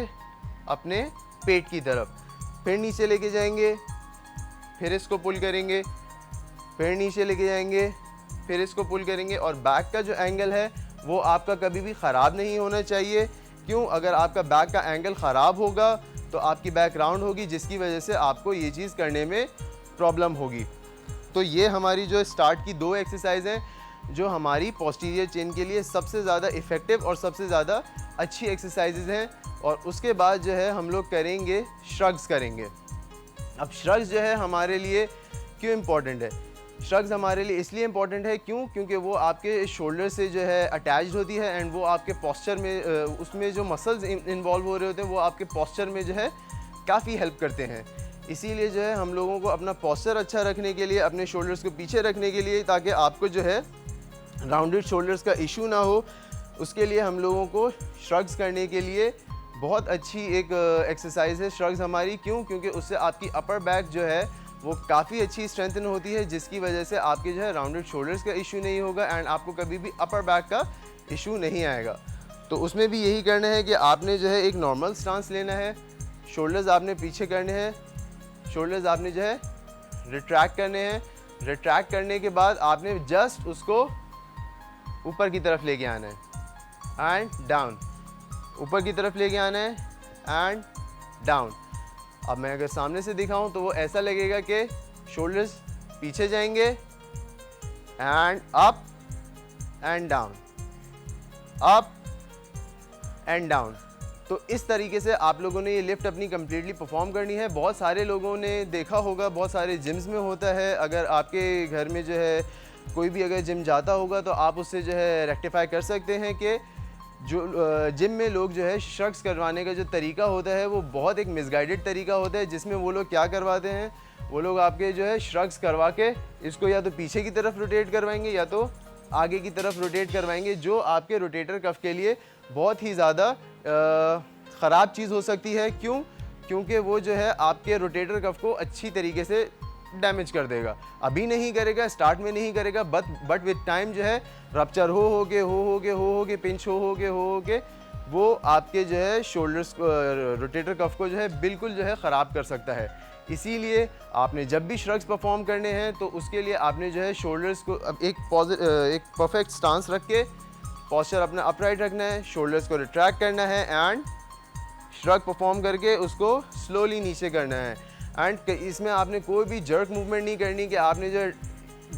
अपने पेट की तरफ, फिर नीचे लेके जाएंगे, फिर इसको पुल करेंगे, फिर नीचे लेके जाएंगे, फिर इसको पुल करेंगे। और बैक का जो एंगल है वो आपका कभी भी ख़राब नहीं होना चाहिए। क्यों? अगर आपका बैक का एंगल ख़राब होगा तो आपकी बैक राउंड होगी, जिसकी वजह से आपको ये चीज़ करने में प्रॉब्लम होगी। तो ये हमारी जो स्टार्ट की 2 एक्सरसाइज हैं जो हमारी पोस्टीरियर चेन के लिए सबसे ज़्यादा इफ़ेक्टिव और सबसे ज़्यादा अच्छी एक्सरसाइजेज हैं। और उसके बाद जो है हम लोग करेंगे श्रग्स करेंगे। अब श्रग्स जो है हमारे लिए क्यों इम्पॉर्टेंट है? श्रग्स हमारे लिए इसलिए इम्पॉर्टेंट है क्योंकि वो आपके शोल्डर से जो है अटैच्ड होती है एंड वो आपके पोस्चर में उसमें जो मसल्स इन्वॉल्व हो रहे होते हैं वो आपके पोस्चर में जो है काफ़ी हेल्प करते हैं। इसीलिए जो है हम लोगों को अपना पोस्चर अच्छा रखने के लिए, अपने शोल्डर्स को पीछे रखने के लिए, ताकि आपको जो है राउंडेड शोल्डर्स का इशू ना हो, उसके लिए हम लोगों को श्रग्स करने के लिए बहुत अच्छी एक एक्सरसाइज है श्रग्स हमारी। क्योंकि उससे आपकी अपर बैक जो है वो काफ़ी अच्छी स्ट्रेंथन होती है, जिसकी वजह से आपके जो है राउंडेड शोल्डर्स का इशू नहीं होगा एंड आपको कभी भी अपर बैक का इशू नहीं आएगा। तो उसमें भी यही करना है कि आपने जो है एक नॉर्मल स्टांस लेना है, शोल्डर्स आपने पीछे करने हैं, शोल्डर्स आपने जो है रिट्रैक्ट करने हैं। रिट्रैक्ट करने के बाद आपने जस्ट उसको ऊपर की तरफ लेके आना है एंड डाउन, ऊपर की तरफ लेके आना है एंड डाउन। अब मैं अगर सामने से दिखाऊं तो वो ऐसा लगेगा कि शोल्डर्स पीछे जाएंगे and up and down, up and down. तो इस तरीके से आप लोगों ने ये लिफ्ट अपनी कम्प्लीटली परफॉर्म करनी है। बहुत सारे लोगों ने देखा होगा, बहुत सारे जिम्स में होता है। अगर आपके घर में जो है कोई भी अगर जिम जाता होगा तो आप उससे जो है रेक्टिफाई कर सकते हैं कि जो जिम में लोग जो है श्रग्स करवाने का जो तरीका होता है वो बहुत एक मिसगाइडेड तरीका होता है, जिसमें वो लोग क्या करवाते हैं, वो लोग आपके जो है श्रग्स करवा के इसको या तो पीछे की तरफ रोटेट करवाएंगे या तो आगे की तरफ रोटेट करवाएंगे, जो आपके रोटेटर कफ के लिए बहुत ही ज़्यादा ख़राब चीज़ हो सकती है। क्यों? क्योंकि वो जो है आपके रोटेटर कफ को अच्छी तरीके से डैमेज कर देगा। अभी नहीं करेगा, स्टार्ट में नहीं करेगा, बट विद टाइम जो है रप्चर हो के पिंच हो के वो आपके जो है शोल्डर्स रोटेटर कफ को जो है बिल्कुल जो है ख़राब कर सकता है। इसीलिए आपने जब भी श्रग्स परफॉर्म करने हैं तो उसके लिए आपने जो है शोल्डर्स को अब एक परफेक्ट स्टांस रख के पोस्चर अपना अपराइट रखना है, शोल्डर्स को रिट्रैक्ट करना है एंड श्रग परफॉर्म करके उसको स्लोली नीचे करना है। एंड इसमें आपने कोई भी जर्क मूवमेंट नहीं करनी कि आपने जो है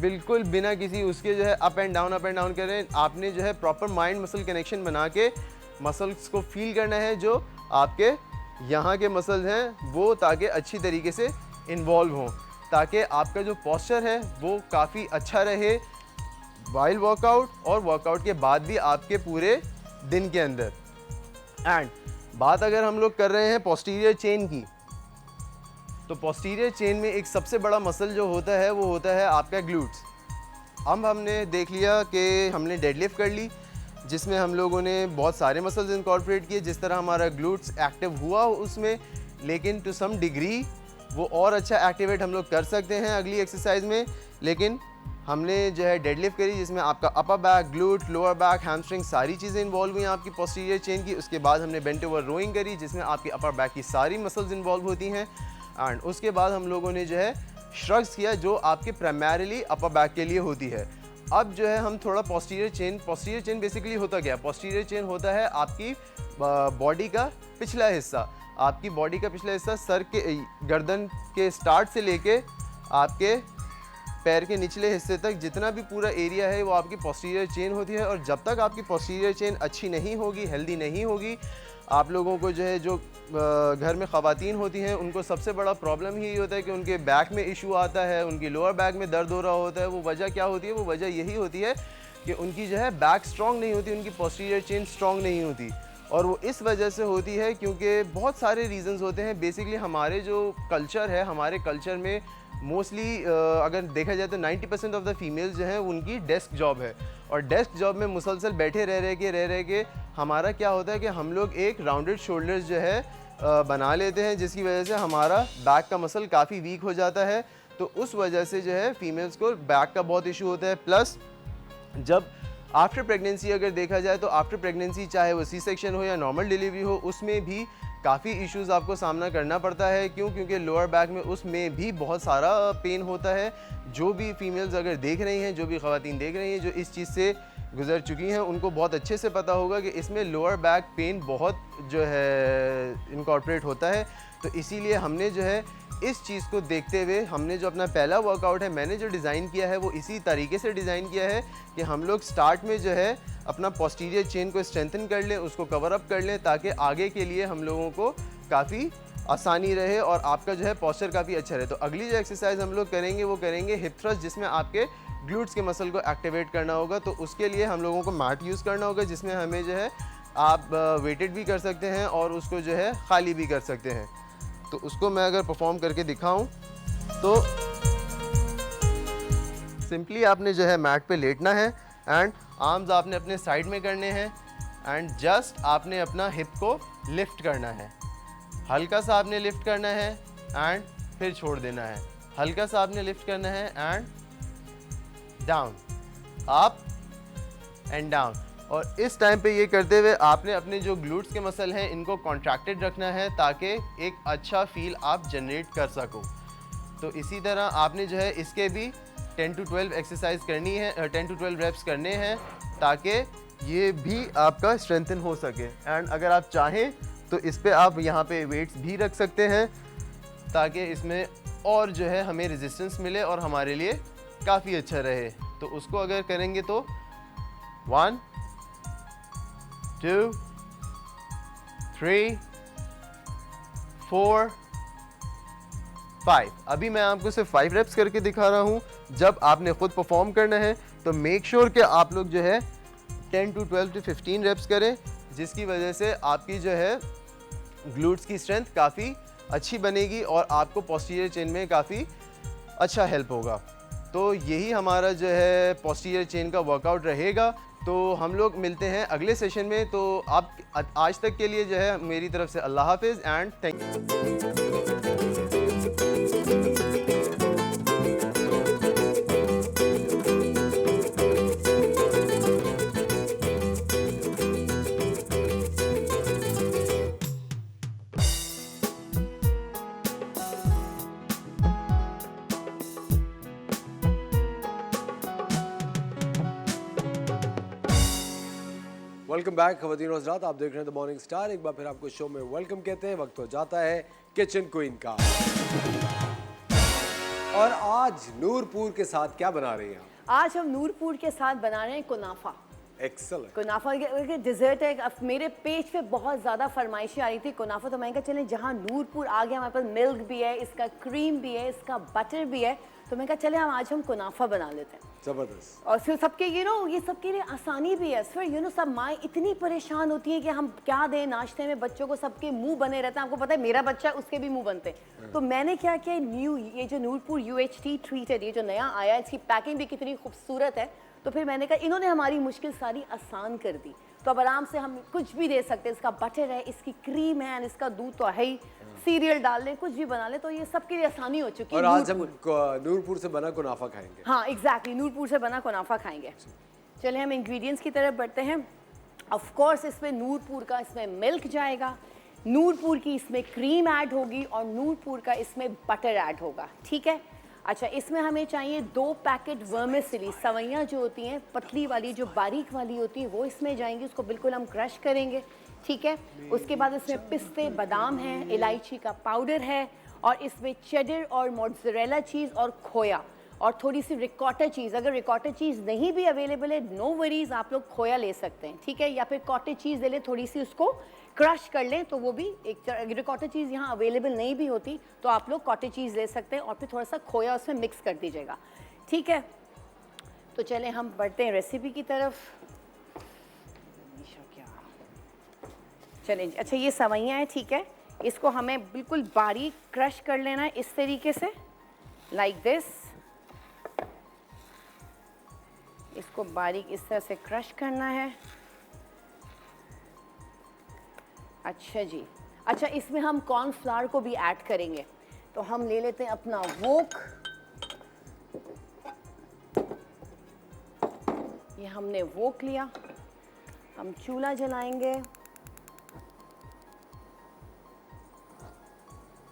बिल्कुल बिना किसी उसके जो है अप एंड डाउन करें। आपने जो है प्रॉपर माइंड मसल कनेक्शन बना के मसल्स को फील करना है, जो आपके यहाँ के मसल्स हैं वो, ताकि अच्छी तरीके से इन्वॉल्व हों, ताकि आपका जो पोस्चर है वो काफ़ी अच्छा रहे वाइल वर्कआउट और वर्कआउट के बाद भी आपके पूरे दिन के अंदर। एंड बात अगर हम लोग कर रहे हैं पोस्टीरियर चेन की, तो पोस्टीरियर चेन में एक सबसे बड़ा मसल जो होता है वो होता है आपका ग्लूट्स। अब हमने देख लिया कि हमने डेडलिफ्ट कर ली, जिसमें हम लोगों ने बहुत सारे मसल्स इनकॉर्पोरेट किए, जिस तरह हमारा ग्लूट्स एक्टिव हुआ उसमें, लेकिन टू सम डिग्री वो और अच्छा एक्टिवेट हम लोग कर सकते हैं अगली एक्सरसाइज में। लेकिन हमने जो है डेडलिफ्ट करी, जिसमें आपका upper back, glute, lower back, hamstring सारी चीज़ें इन्वॉल्व हुई आपकी पोस्टीरियर चेन की। उसके बाद हमने बेंट ओवर रोइंग करी, जिसमें आपकी अपर बैक की सारी मसल्स इन्वॉल्व होती हैं। एंड उसके बाद हम लोगों ने जो है श्रग्स किया, जो आपके प्राइमरीली अपर बैक के लिए होती है। अब जो है हम थोड़ा पोस्टीरियर चेन बेसिकली होता क्या है? पोस्टीरियर चेन होता है आपकी बॉडी का पिछला हिस्सा। आपकी बॉडी का पिछला हिस्सा सर के गर्दन के स्टार्ट से लेके आपके पैर के निचले हिस्से तक जितना भी पूरा एरिया है वो आपकी पोस्टीरियर चेन होती है। और जब तक आपकी पोस्टीरियर चेन अच्छी नहीं होगी, हेल्दी नहीं होगी, आप लोगों को जो है जो घर में ख़वातीन होती हैं उनको सबसे बड़ा प्रॉब्लम ही होता है कि उनके बैक में इशू आता है, उनकी लोअर बैक में दर्द हो रहा होता है। वो वजह क्या होती है? वो वजह यही होती है कि उनकी जो है बैक स्ट्रॉन्ग नहीं होती, उनकी पोस्टीरियर चेन स्ट्रॉन्ग नहीं होती। और वो इस वजह से होती है क्योंकि बहुत सारे रीज़न्स होते हैं। बेसिकली हमारे जो कल्चर है, हमारे कल्चर में मोस्टली अगर देखा जाए तो 90% ऑफ द फीमेल्स जो हैं उनकी डेस्क जॉब है। और डेस्क जॉब में मुसलसल बैठे रह के हमारा क्या होता है कि हम लोग एक राउंडेड शोल्डर्स जो है बना लेते हैं, जिसकी वजह से हमारा बैक का मसल काफ़ी वीक हो जाता है। तो उस वजह से जो है फीमेल्स को बैक का बहुत इशू होता है। प्लस जब आफ्टर प्रेगनेंसी अगर देखा जाए तो आफ्टर प्रेगनेंसी चाहे वो सी सेक्शन हो या नॉर्मल डिलीवरी हो, उसमें भी काफ़ी इश्यूज़ आपको सामना करना पड़ता है। क्यों? क्योंकि लोअर बैक में उसमें भी बहुत सारा पेन होता है। जो भी फीमेल्स अगर देख रही हैं, जो भी ख़वातीन देख रही हैं जो इस चीज़ से गुजर चुकी हैं, उनको बहुत अच्छे से पता होगा कि इसमें लोअर बैक पेन बहुत जो है इनकॉर्पोरेट होता है। तो इसीलिए हमने जो है इस चीज़ को देखते हुए हमने जो अपना पहला वर्कआउट है मैंने जो डिज़ाइन किया है वो इसी तरीके से डिज़ाइन किया है कि हम लोग स्टार्ट में जो है अपना पोस्टीरियर चेन को स्ट्रेंथन कर लें, उसको कवर अप कर लें, ताकि आगे के लिए हम लोगों को काफ़ी आसानी रहे और आपका जो है पोस्चर काफ़ी अच्छा रहे। तो अगली जो एक्सरसाइज हम लोग करेंगे वो करेंगे हिप थ्रस्ट, जिसमें आपके ग्लूट्स के मसल को एक्टिवेट करना होगा। तो उसके लिए हम लोगों को मैट यूज़ करना होगा, जिसमें हमें जो है आप वेटेड भी कर सकते हैं और उसको जो है खाली भी कर सकते हैं। तो उसको मैं अगर परफॉर्म करके दिखाऊं तो सिंपली आपने जो है मैट पे लेटना है एंड आर्म्स आपने अपने साइड में करने हैं एंड जस्ट आपने अपना हिप को लिफ्ट करना है। हल्का सा आपने लिफ्ट करना है एंड फिर छोड़ देना है। हल्का सा आपने लिफ्ट करना है and down, up and down. और इस टाइम पे ये करते हुए आपने अपने जो ग्लूट्स के मसल हैं इनको कॉन्ट्रैक्टेड रखना है, ताकि एक अच्छा फील आप जनरेट कर सको। तो इसी तरह आपने जो है इसके भी 10 to 12 एक्सरसाइज करनी है, 10 to 12 रेप्स करने हैं, ताकि ये भी आपका स्ट्रेंथन हो सके। एंड अगर आप चाहें तो इस पे आप यहाँ पे वेट्स भी रख सकते हैं, ताकि इसमें और जो है हमें रेजिस्टेंस मिले और हमारे लिए काफ़ी अच्छा रहे। तो उसको अगर करेंगे तो 1 2 3, 4, 5। अभी मैं आपको सिर्फ 5 रेप्स करके दिखा रहा हूँ। जब आपने खुद परफॉर्म करना है तो मेक श्योर कि आप लोग जो है 10 to 12 to 15 रेप्स करें, जिसकी वजह से आपकी जो है ग्लूट्स की स्ट्रेंथ काफ़ी अच्छी बनेगी और आपको पोस्टीरियर चेन में काफ़ी अच्छा हेल्प होगा। तो यही हमारा जो है पोस्टीरियर चेन का वर्कआउट रहेगा। तो हम लोग मिलते हैं अगले सेशन में। तो आप आज तक के लिए जो है मेरी तरफ से अल्लाह हाफिज़ and thank you. Welcome back खवातीन और हज़रात, आप देख रहे हैं द मॉर्निंग स्टार। एक बार फिर आपको शो में वेलकम कहते हैं। वक्त हो जाता है किचन क्वीन का। और आज नूरपुर के साथ क्या बना रही हैं आप? आज हम नूरपुर के साथ बना रहे हैं कुनाफा। एक्सेलेंट। कुनाफा के डिज़र्ट है। अब मेरे पेज पे बहुत ज़्यादा फरमाइशें आ रही थी कुनाफा, तो मैंने कहा चलें जहाँ नूरपुर आ गया, हमारे पास मिल्क भी है, इसका क्रीम भी है, इसका बटर भी है, तो मैंने कहा चले आज हम कुनाफा बना लेते हैं। जबरदस्त। और फिर सबके ये सबके लिए आसानी भी है। फिर सब माएँ इतनी परेशान होती हैं कि हम क्या दें नाश्ते में बच्चों को, सबके मुंह बने रहते हैं। आपको पता है मेरा बच्चा उसके भी मुंह बनते हैं। तो मैंने क्या किया, ये जो नूरपुर UHT ट्रीटेड, ये जो नया आया है, इसकी पैकिंग भी कितनी खूबसूरत है। तो फिर मैंने कहा इन्होंने हमारी मुश्किल सारी आसान कर दी, तो अब आराम से हम कुछ भी दे सकते हैं। इसका बटर है, इसकी क्रीम है, इसका दूध तो है ही, सीरियल डाल लें, कुछ भी बना लें, तो ये सबके लिए आसानी हो चुकी है। और आज हम नूरपुर से बना कुनाफा खाएंगे। हाँ एग्जैक्टली, नूरपुर से बना कुनाफा खाएंगे। चलिए हम इंग्रेडिएंट्स की तरफ बढ़ते हैं। ऑफ कोर्स इसमें नूरपुर का इसमें मिल्क जाएगा, नूरपुर की इसमें क्रीम ऐड होगी और नूरपुर का इसमें बटर ऐड होगा। ठीक है। अच्छा, इसमें हमें चाहिए 2 पैकेट वर्मिसेली, सवैयाँ जो होती हैं पतली वाली, जो बारीक वाली होती है, वो इसमें जाएंगी। उसको बिल्कुल हम क्रश करेंगे। ठीक है। उसके बाद इसमें पिस्ते, बादाम है, इलायची का पाउडर है, और इसमें चेडर और मोज़रेला चीज़ और खोया और थोड़ी सी रिकॉटा चीज़। अगर रिकॉटा चीज़ नहीं भी अवेलेबल है, नो वरीज, आप लोग खोया ले सकते हैं। ठीक है। या फिर कॉटेज चीज़ ले लें, थोड़ी सी उसको क्रश कर लें, तो वो भी एक। रिकॉटा चीज़ यहाँ अवेलेबल नहीं भी होती तो आप लोग कॉटेज चीज़ ले सकते हैं और फिर थोड़ा सा खोया उसमें मिक्स कर दीजिएगा। ठीक है। तो चलें हम बढ़ते हैं रेसिपी की तरफ। चलें जी। अच्छा, ये सवैयाँ हैं। ठीक है। इसको हमें बिल्कुल बारीक क्रश कर लेना है इस तरीके से, लाइक दिस। इसको बारीक इस तरह से क्रश करना है। अच्छा जी। अच्छा, इसमें हम कॉर्नफ्लावर को भी ऐड करेंगे, तो हम ले लेते हैं अपना वोक। ये हमने वोक लिया। हम चूल्हा जलाएंगे।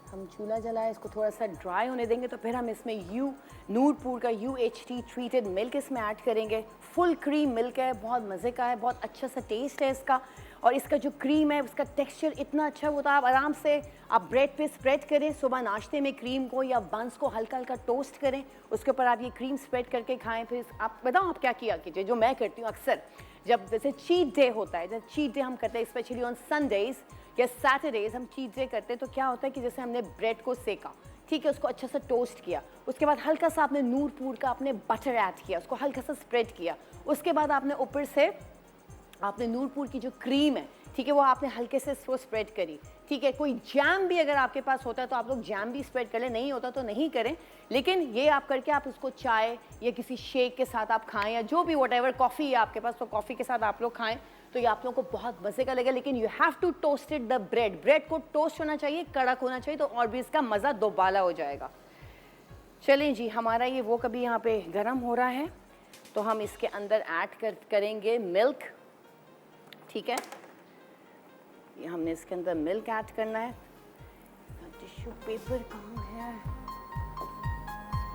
हम चूल्हा जलाए, इसको थोड़ा सा ड्राई होने देंगे, तो फिर हम इसमें नूरपुर का UHT ट्रीटेड मिल्क इसमें ऐड करेंगे। फुल क्रीम मिल्क है, बहुत मज़े का है, बहुत अच्छा सा टेस्ट है इसका। और इसका जो क्रीम है उसका टेक्सचर इतना अच्छा होता है। आप आराम से आप ब्रेड पे स्प्रेड करें, सुबह नाश्ते में क्रीम को या बंस को हल्का हल्का टोस्ट करें, उसके ऊपर आप ये क्रीम स्प्रेड करके खाएं। फिर आप बताओ आप क्या किया कीजिए, जो मैं करती हूँ अक्सर, जब जैसे चीट डे होता है, जब चीट डे हम करते हैं स्पेशली ऑन संडेज़ या सैटरडेज़, हम चीट डे करते हैं, तो क्या होता है कि जैसे हमने ब्रेड को सेका, ठीक है, उसको अच्छा सा टोस्ट किया, उसके बाद हल्का सा आपने नूरपुर का आपने बटर ऐड किया, उसको हल्का सा स्प्रेड किया, उसके बाद आपने ऊपर से आपने नूरपुर की जो क्रीम है, ठीक है, वो आपने हल्के से इसको स्प्रेड करी। ठीक है। कोई जैम भी अगर आपके पास होता है तो आप लोग जैम भी स्प्रेड कर लें, नहीं होता तो नहीं करें, लेकिन ये आप करके आप उसको चाय या किसी शेक के साथ आप खाएं, या जो भी व्हाटएवर, कॉफ़ी है आपके पास तो कॉफ़ी के साथ आप लोग खाएं, तो ये आप लोगों को बहुत मज़े का लगेगा। लेकिन you have to toasted the bread, bread को टोस्ट होना चाहिए, कड़क होना चाहिए, तो और भी इसका मज़ा दोबाला हो जाएगा। चलें जी, हमारा ये वो कभी यहाँ पे गर्म हो रहा है, तो हम इसके अंदर ऐड करेंगे मिल्क। ठीक है। ये हमने इसके अंदर मिल्क ऐड करना है। टिश्यू पेपर कहाँ है, तो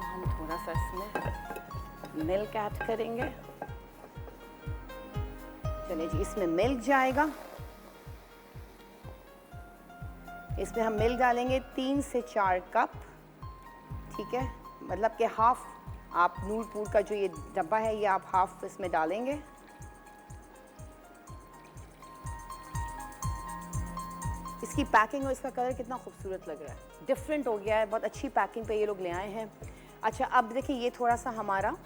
हम थोड़ा सा इसमें मिल्क ऐड करेंगे। चलिए जी, इसमें मिल्क जाएगा। इसमें हम मिल्क डालेंगे 3 से 4 कप। ठीक है। मतलब कि हाफ, आप नूरपुर का जो ये डब्बा है ये आप हाफ इसमें डालेंगे। इसकी पैकिंग और इसका कलर कितना खूबसूरत लग रहा है, डिफरेंट हो गया है, बहुत अच्छी पैकिंग पे ये लोग ले आए हैं। अच्छा अब देखिए ये थोड़ा सा हमारा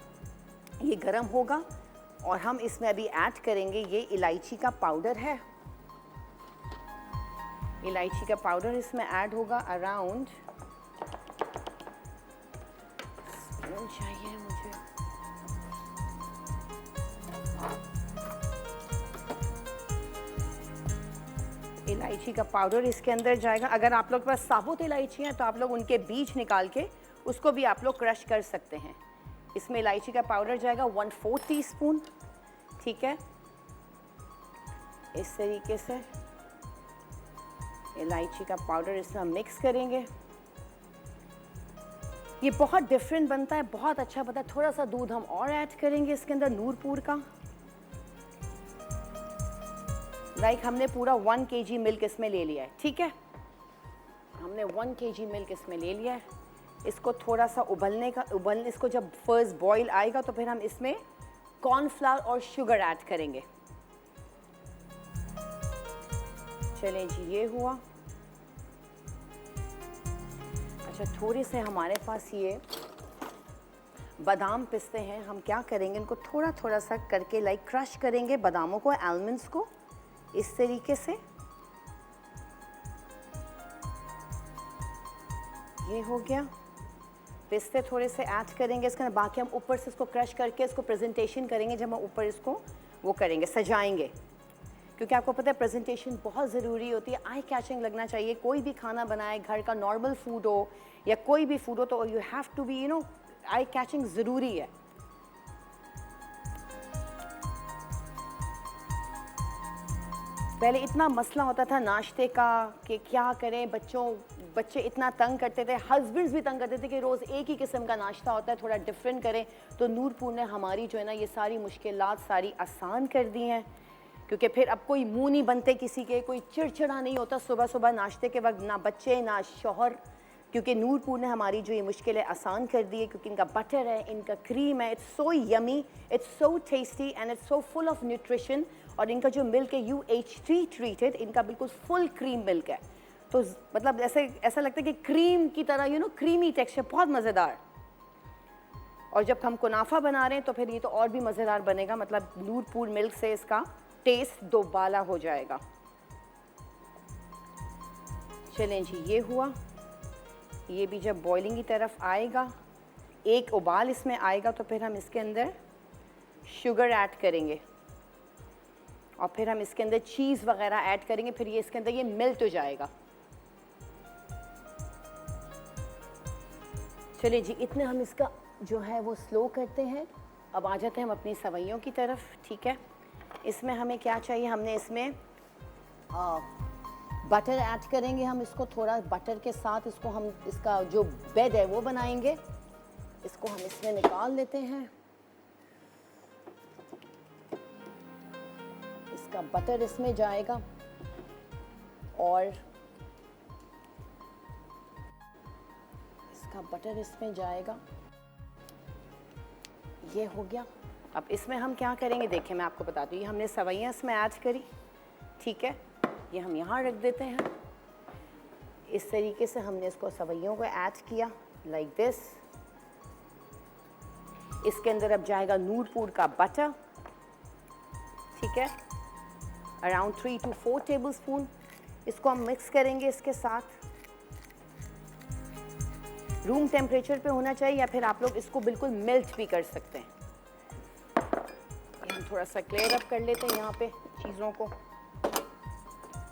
ये गर्म होगा और हम इसमें अभी ऐड करेंगे ये इलायची का पाउडर है। इलायची का पाउडर इसमें ऐड होगा, अराउंड स्पून चाहिए मुझे, इलायची का पाउडर इसके अंदर जाएगा। अगर आप लोग के पास साबुत इलायची हैं तो आप लोग उनके बीज निकाल के उसको भी आप लोग क्रश कर सकते हैं। इसमें इलायची का पाउडर जाएगा 1/4 टीस्पून, ठीक है। इस तरीके से इलायची का पाउडर इसमें हम मिक्स करेंगे। ये बहुत डिफरेंट बनता है, बहुत अच्छा बनता है। थोड़ा सा दूध हम और ऐड करेंगे इसके अंदर, नूरपुर का। लाइक हमने पूरा 1 kg मिल्क इसमें ले लिया है, ठीक है। हमने 1 kg मिल्क इसमें ले लिया है। इसको थोड़ा सा उबलने इसको जब फर्स्ट बॉईल आएगा तो फिर हम इसमें कॉर्नफ्लावर और शुगर ऐड करेंगे। चलें जी, ये हुआ। अच्छा थोड़े से हमारे पास ये बादाम पिस्ते हैं, हम क्या करेंगे इनको थोड़ा थोड़ा सा करके लाइक क्रश करेंगे बादामों को, आलमंड्स को, इस तरीके से। ये हो गया। पिस्ते थोड़े से ऐड करेंगे इसके अंदर, बाकी हम ऊपर से इसको क्रश करके इसको प्रेजेंटेशन करेंगे जब हम ऊपर इसको वो करेंगे, सजाएंगे। क्योंकि आपको पता है प्रेजेंटेशन बहुत ज़रूरी होती है, आई कैचिंग लगना चाहिए। कोई भी खाना बनाए, घर का नॉर्मल फूड हो या कोई भी फूड हो, तो you have to be eye catching ज़रूरी है। पहले इतना मसला होता था नाश्ते का कि क्या करें, बच्चे इतना तंग करते थे, हस्बैंड्स भी तंग करते थे कि रोज़ एक ही किस्म का नाश्ता होता है, थोड़ा डिफरेंट करें। तो नूरपुर ने हमारी जो है ना ये सारी मुश्किलात सारी आसान कर दी हैं। क्योंकि फिर अब कोई मुंह नहीं बनते किसी के, कोई चिड़चिड़ा नहीं होता सुबह सुबह नाश्ते के वक्त, ना बच्चे ना शौहर। क्योंकि नूरपुर ने हमारी जो ये मुश्किलें आसान कर दी है, क्योंकि इनका बटर है, इनका क्रीम है, it's so yummy, it's so tasty and it's so full of nutrition. और इनका जो मिल्क है UHT ट्रीटेड, इनका बिल्कुल फुल क्रीम मिल्क है। तो मतलब ऐसा लगता है कि क्रीम की तरह क्रीमी टेक्सचर, बहुत मज़ेदार। और जब हम कुनाफा बना रहे हैं तो फिर ये तो और भी मज़ेदार बनेगा, मतलब नूरपुर मिल्क से इसका टेस्ट दोबाला हो जाएगा। चलें जी, ये हुआ। ये भी जब बॉइलिंग की तरफ आएगा, एक उबाल इसमें आएगा, तो फिर हम इसके अंदर शुगर ऐड करेंगे और फिर हम इसके अंदर चीज़ वगैरह ऐड करेंगे। फिर ये इसके अंदर ये मेल्ट हो जाएगा। चलिए जी, इतने हम इसका जो है वो स्लो करते हैं। अब आ जाते हैं हम अपनी सवैयों की तरफ, ठीक है। इसमें हमें क्या चाहिए, हमने इसमें बटर ऐड करेंगे। हम इसको थोड़ा बटर के साथ इसको हम इसका जो बेड है वो बनाएंगे। इसको हम इसमें निकाल लेते हैं। इसका बटर इसमें जाएगा और इसका बटर इसमें जाएगा। ये हो गया। अब इसमें हम क्या करेंगे, देखिए मैं आपको बताती हूँ। ये हमने सवैयाँ इसमें ऐड करी, ठीक है। ये हम यहाँ रख देते हैं। इस तरीके से हमने इसको सवैयों को ऐड किया, लाइक दिस। इसके अंदर अब जाएगा नूरपुर का बटर, ठीक है, अराउंड 3 to 4 टेबलस्पून। इसको हम मिक्स करेंगे इसके साथ। रूम टेम्परेचर पे होना चाहिए, या फिर आप लोग इसको बिल्कुल मेल्ट भी कर सकते हैं। हम थोड़ा सा क्लियर अप कर लेते हैं यहाँ पे चीज़ों को,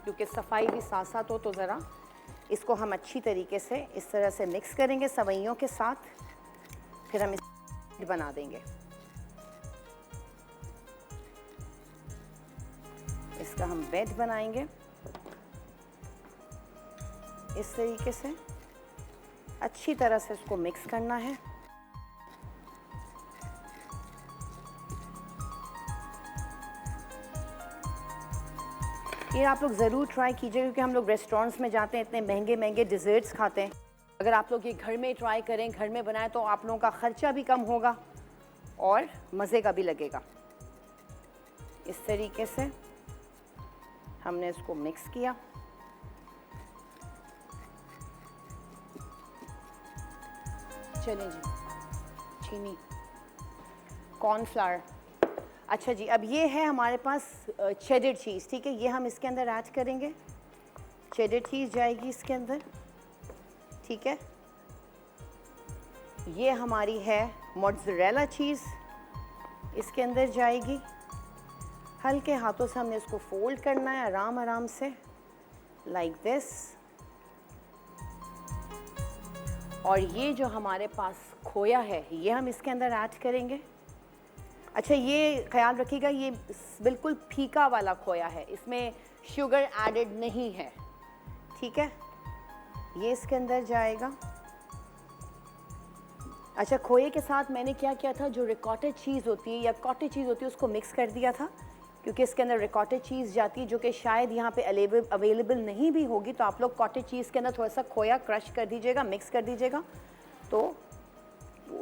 क्योंकि सफाई भी साथ साथ हो। तो ज़रा इसको हम अच्छी तरीके से इस तरह से मिक्स करेंगे सवैयों के साथ। फिर हम इस बना देंगे। इसका हम बेड बनाएंगे इस तरीके से। अच्छी तरह से इसको मिक्स करना है। ये आप लोग ज़रूर ट्राई कीजिए, क्योंकि हम लोग रेस्टोरेंट्स में जाते हैं, इतने महंगे महंगे डिज़र्ट्स खाते हैं। अगर आप लोग ये घर में ट्राई करें, घर में बनाएं, तो आप लोगों का ख़र्चा भी कम होगा और मज़े का भी लगेगा। इस तरीके से हमने इसको मिक्स किया। चलें जी, चीनी, कॉर्नफ्लावर। अच्छा जी, अब ये है हमारे पास चेडर चीज़, ठीक है, ये हम इसके अंदर ऐड करेंगे। चेडर चीज़ जाएगी इसके अंदर, ठीक है। ये हमारी है मोज़रेला चीज़, इसके अंदर जाएगी। हल्के हाथों से हमने इसको फोल्ड करना है, आराम आराम से, लाइक दिस। और ये जो हमारे पास खोया है, ये हम इसके अंदर ऐड करेंगे। अच्छा, ये ख्याल रखिएगा, ये बिल्कुल फीका वाला खोया है, इसमें शुगर एडेड नहीं है, ठीक है। ये इसके अंदर जाएगा। अच्छा, खोए के साथ मैंने क्या किया था, जो रिकॉटेड चीज़ होती है या कॉटेज चीज़ होती है उसको मिक्स कर दिया था, क्योंकि इसके अंदर रिकॉटेड चीज़ जाती है जो कि शायद यहाँ पे अवेलेबल नहीं भी होगी। तो आप लोग कॉटेज चीज़ के अंदर थोड़ा सा खोया क्रश कर दीजिएगा, मिक्स कर दीजिएगा, तो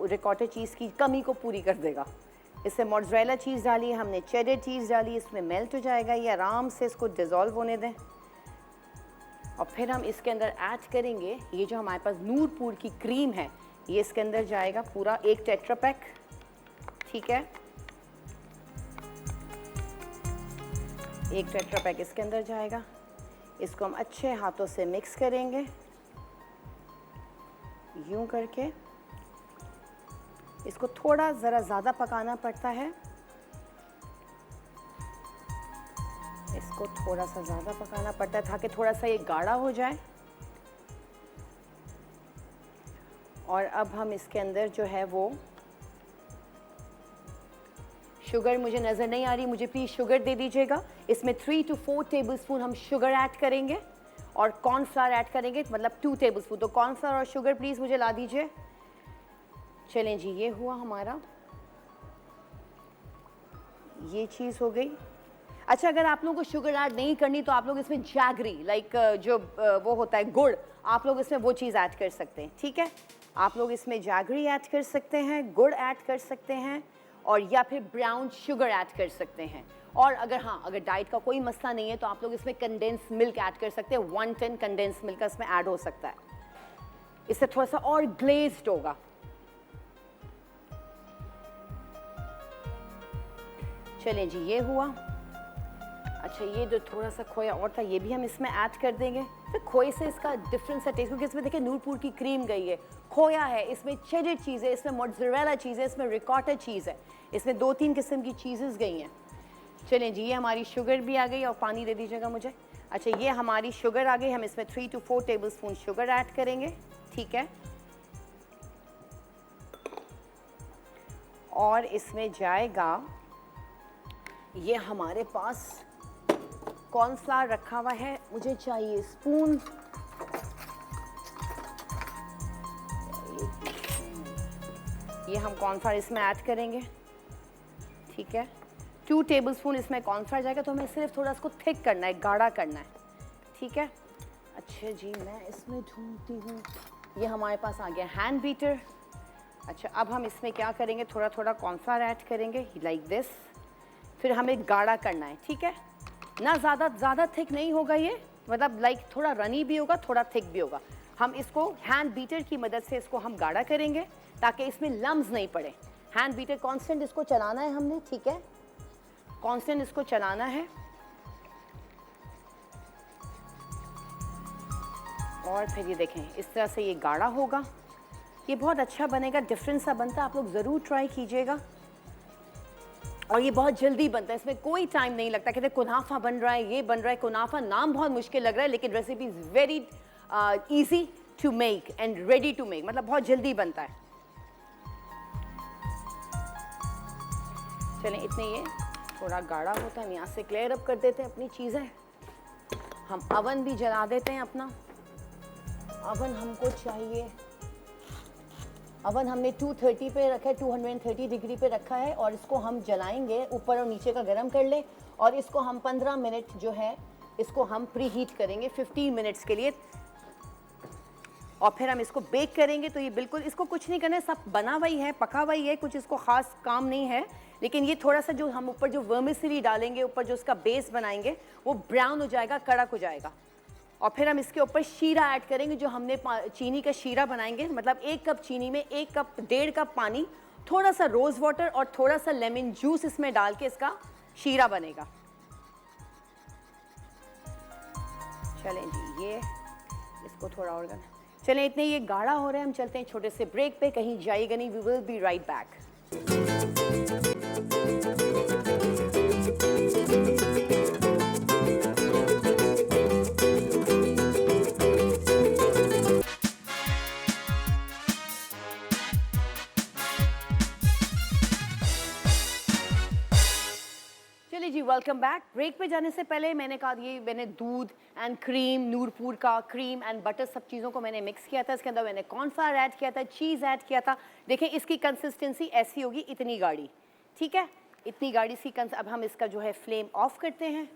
रिकॉटेड चीज़ की कमी को पूरी कर देगा। इससे मोज़रेला चीज़ डाली, हमने चेडर चीज़ डाली, इसमें मेल्ट हो जाएगा। ये आराम से इसको डिज़ोल्व होने दें और फिर हम इसके अंदर ऐड करेंगे ये जो हमारे पास नूरपुर की क्रीम है, ये इसके अंदर जाएगा पूरा 1 टेट्रा पैक, ठीक है। 1 टेट्रा पैक इसके अंदर जाएगा। इसको हम अच्छे हाथों से मिक्स करेंगे, यूं करके। इसको थोड़ा ज़रा ज़्यादा पकाना पड़ता है, इसको थोड़ा सा ज़्यादा पकाना पड़ता है ताकि थोड़ा सा ये गाढ़ा हो जाए। और अब हम इसके अंदर जो है वो शुगर, मुझे नज़र नहीं आ रही, मुझे प्लीज़ शुगर दे दीजिएगा। इसमें 3 to 4 टेबलस्पून हम शुगर ऐड करेंगे और कॉर्नफ्लावर ऐड करेंगे, मतलब 2 टेबलस्पून। तो कॉर्नफ्लावर और शुगर प्लीज़ मुझे ला दीजिए। चलें जी, ये हुआ हमारा, ये चीज़ हो गई। अच्छा, अगर आप लोगों को शुगर ऐड नहीं करनी तो आप लोग इसमें जैगरी, लाइक जो वो होता है गुड़, आप लोग इसमें वो चीज़ ऐड कर सकते हैं, ठीक है। आप लोग इसमें जैगरी ऐड कर सकते हैं, गुड़ ऐड कर सकते हैं, और या फिर ब्राउन शुगर ऐड कर सकते हैं। और अगर अगर डाइट का कोई मसला नहीं है तो आप लोग इसमें कंडेंस मिल्क ऐड कर सकते हैं। 110 कंडेंस मिल्क का इसमें ऐड हो सकता है, इससे थोड़ा सा और ग्लेज्ड होगा। चलें जी, ये हुआ। अच्छा, ये जो थोड़ा सा खोया और था ये भी हम इसमें ऐड कर देंगे। फिर खोए से इसका डिफरेंट सा टेस्ट, क्योंकि इसमें देखिए नूरपुर की क्रीम गई है, खोया है, इसमें चेडर चीज़ है, इसमें मोज़रेला चीज़ है, इसमें रिकॉटा चीज़ है, इसमें 2-3 किस्म की चीज़ें गई हैं। चलें जी, ये हमारी शुगर भी आ गई, और पानी दे दीजिएगा मुझे। अच्छा, ये हमारी शुगर आ गई, हम इसमें 3 to 4 टेबलस्पून शुगर ऐड करेंगे, ठीक है। और इसमें जाएगा, ये हमारे पास कॉर्नफ्लावर रखा हुआ है, मुझे चाहिए स्पून। ये हम कॉर्नफ्लावर इसमें ऐड करेंगे, ठीक है। 2 टेबलस्पून इसमें कॉर्नफ्लावर जाएगा, तो हमें सिर्फ थोड़ा इसको थिक करना है, गाढ़ा करना है, ठीक है। अच्छा जी, मैं इसमें ढूंढती हूँ, ये हमारे पास आ गया हैंड बीटर। अच्छा, अब हम इसमें क्या करेंगे, थोड़ा थोड़ा कॉर्नफ्लावर ऐड करेंगे, लाइक दिस। फिर हमें गाढ़ा करना है, ठीक है ना, ज़्यादा थिक नहीं होगा ये, मतलब लाइक थोड़ा रनी भी होगा, थोड़ा थिक भी होगा। हम इसको हैंड बीटर की मदद से इसको हम गाढ़ा करेंगे ताकि इसमें लम्स नहीं पड़े। हैंड बीटर कांस्टेंट इसको चलाना है हमने, ठीक है, कांस्टेंट इसको चलाना है। और फिर ये देखें, इस तरह से ये गाढ़ा होगा, ये बहुत अच्छा बनेगा, डिफरेंट सा बनता है, आप लोग ज़रूर ट्राई कीजिएगा। और ये बहुत जल्दी बनता है, इसमें कोई टाइम नहीं लगता। कहते कुनाफा बन रहा है, ये बन रहा है, कुनाफा नाम बहुत मुश्किल लग रहा है, लेकिन recipe is very easy to make and ready to make, मतलब बहुत जल्दी बनता है। चलें, इतने ये थोड़ा गाढ़ा होता है, हम यहाँ से क्लियर अप कर देते हैं अपनी चीज़ें। हम अवन भी जला देते हैं अपना। अवन हमको चाहिए, अवन हमने 230 पे रखा है, 230 डिग्री पे रखा है, और इसको हम जलाएंगे, ऊपर और नीचे का गर्म कर ले, और इसको हम 15 मिनट जो है इसको हम प्री हीट करेंगे 15 मिनट्स के लिए, और फिर हम इसको बेक करेंगे। तो ये बिल्कुल, इसको कुछ नहीं करना है, सब बना हुआ ही है, पका हुआ ही है, कुछ इसको ख़ास काम नहीं है। लेकिन ये थोड़ा सा जो हम ऊपर जो वर्मिसेली डालेंगे, ऊपर जो उसका बेस बनाएंगे, वो ब्राउन हो जाएगा, कड़क हो जाएगा। और फिर हम इसके ऊपर शीरा ऐड करेंगे, जो हमने चीनी का शीरा बनाएंगे। मतलब 1 कप चीनी में 1 कप 1.5 कप पानी, थोड़ा सा रोज़ वाटर और थोड़ा सा लेमन जूस इसमें डाल के इसका शीरा बनेगा। चलें जी, ये इसको थोड़ा और चलें, इतने ये गाढ़ा हो रहा है, हम चलते हैं छोटे से ब्रेक पे, कहीं जाइएगा नहीं, we will be right back. चलिए जी, वेलकम बैक। ब्रेक पे जाने से पहले मैंने कहा, ये मैंने दूध एंड क्रीम, नूरपुर का क्रीम एंड बटर, सब चीज़ों को मैंने मिक्स किया था। इसके अंदर मैंने कॉर्नफ्लावर ऐड किया था, चीज़ ऐड किया था। देखें इसकी कंसिस्टेंसी ऐसी होगी, इतनी गाढ़ी, ठीक है, इतनी गाढ़ी सी अब हम इसका जो है फ्लेम ऑफ करते हैं।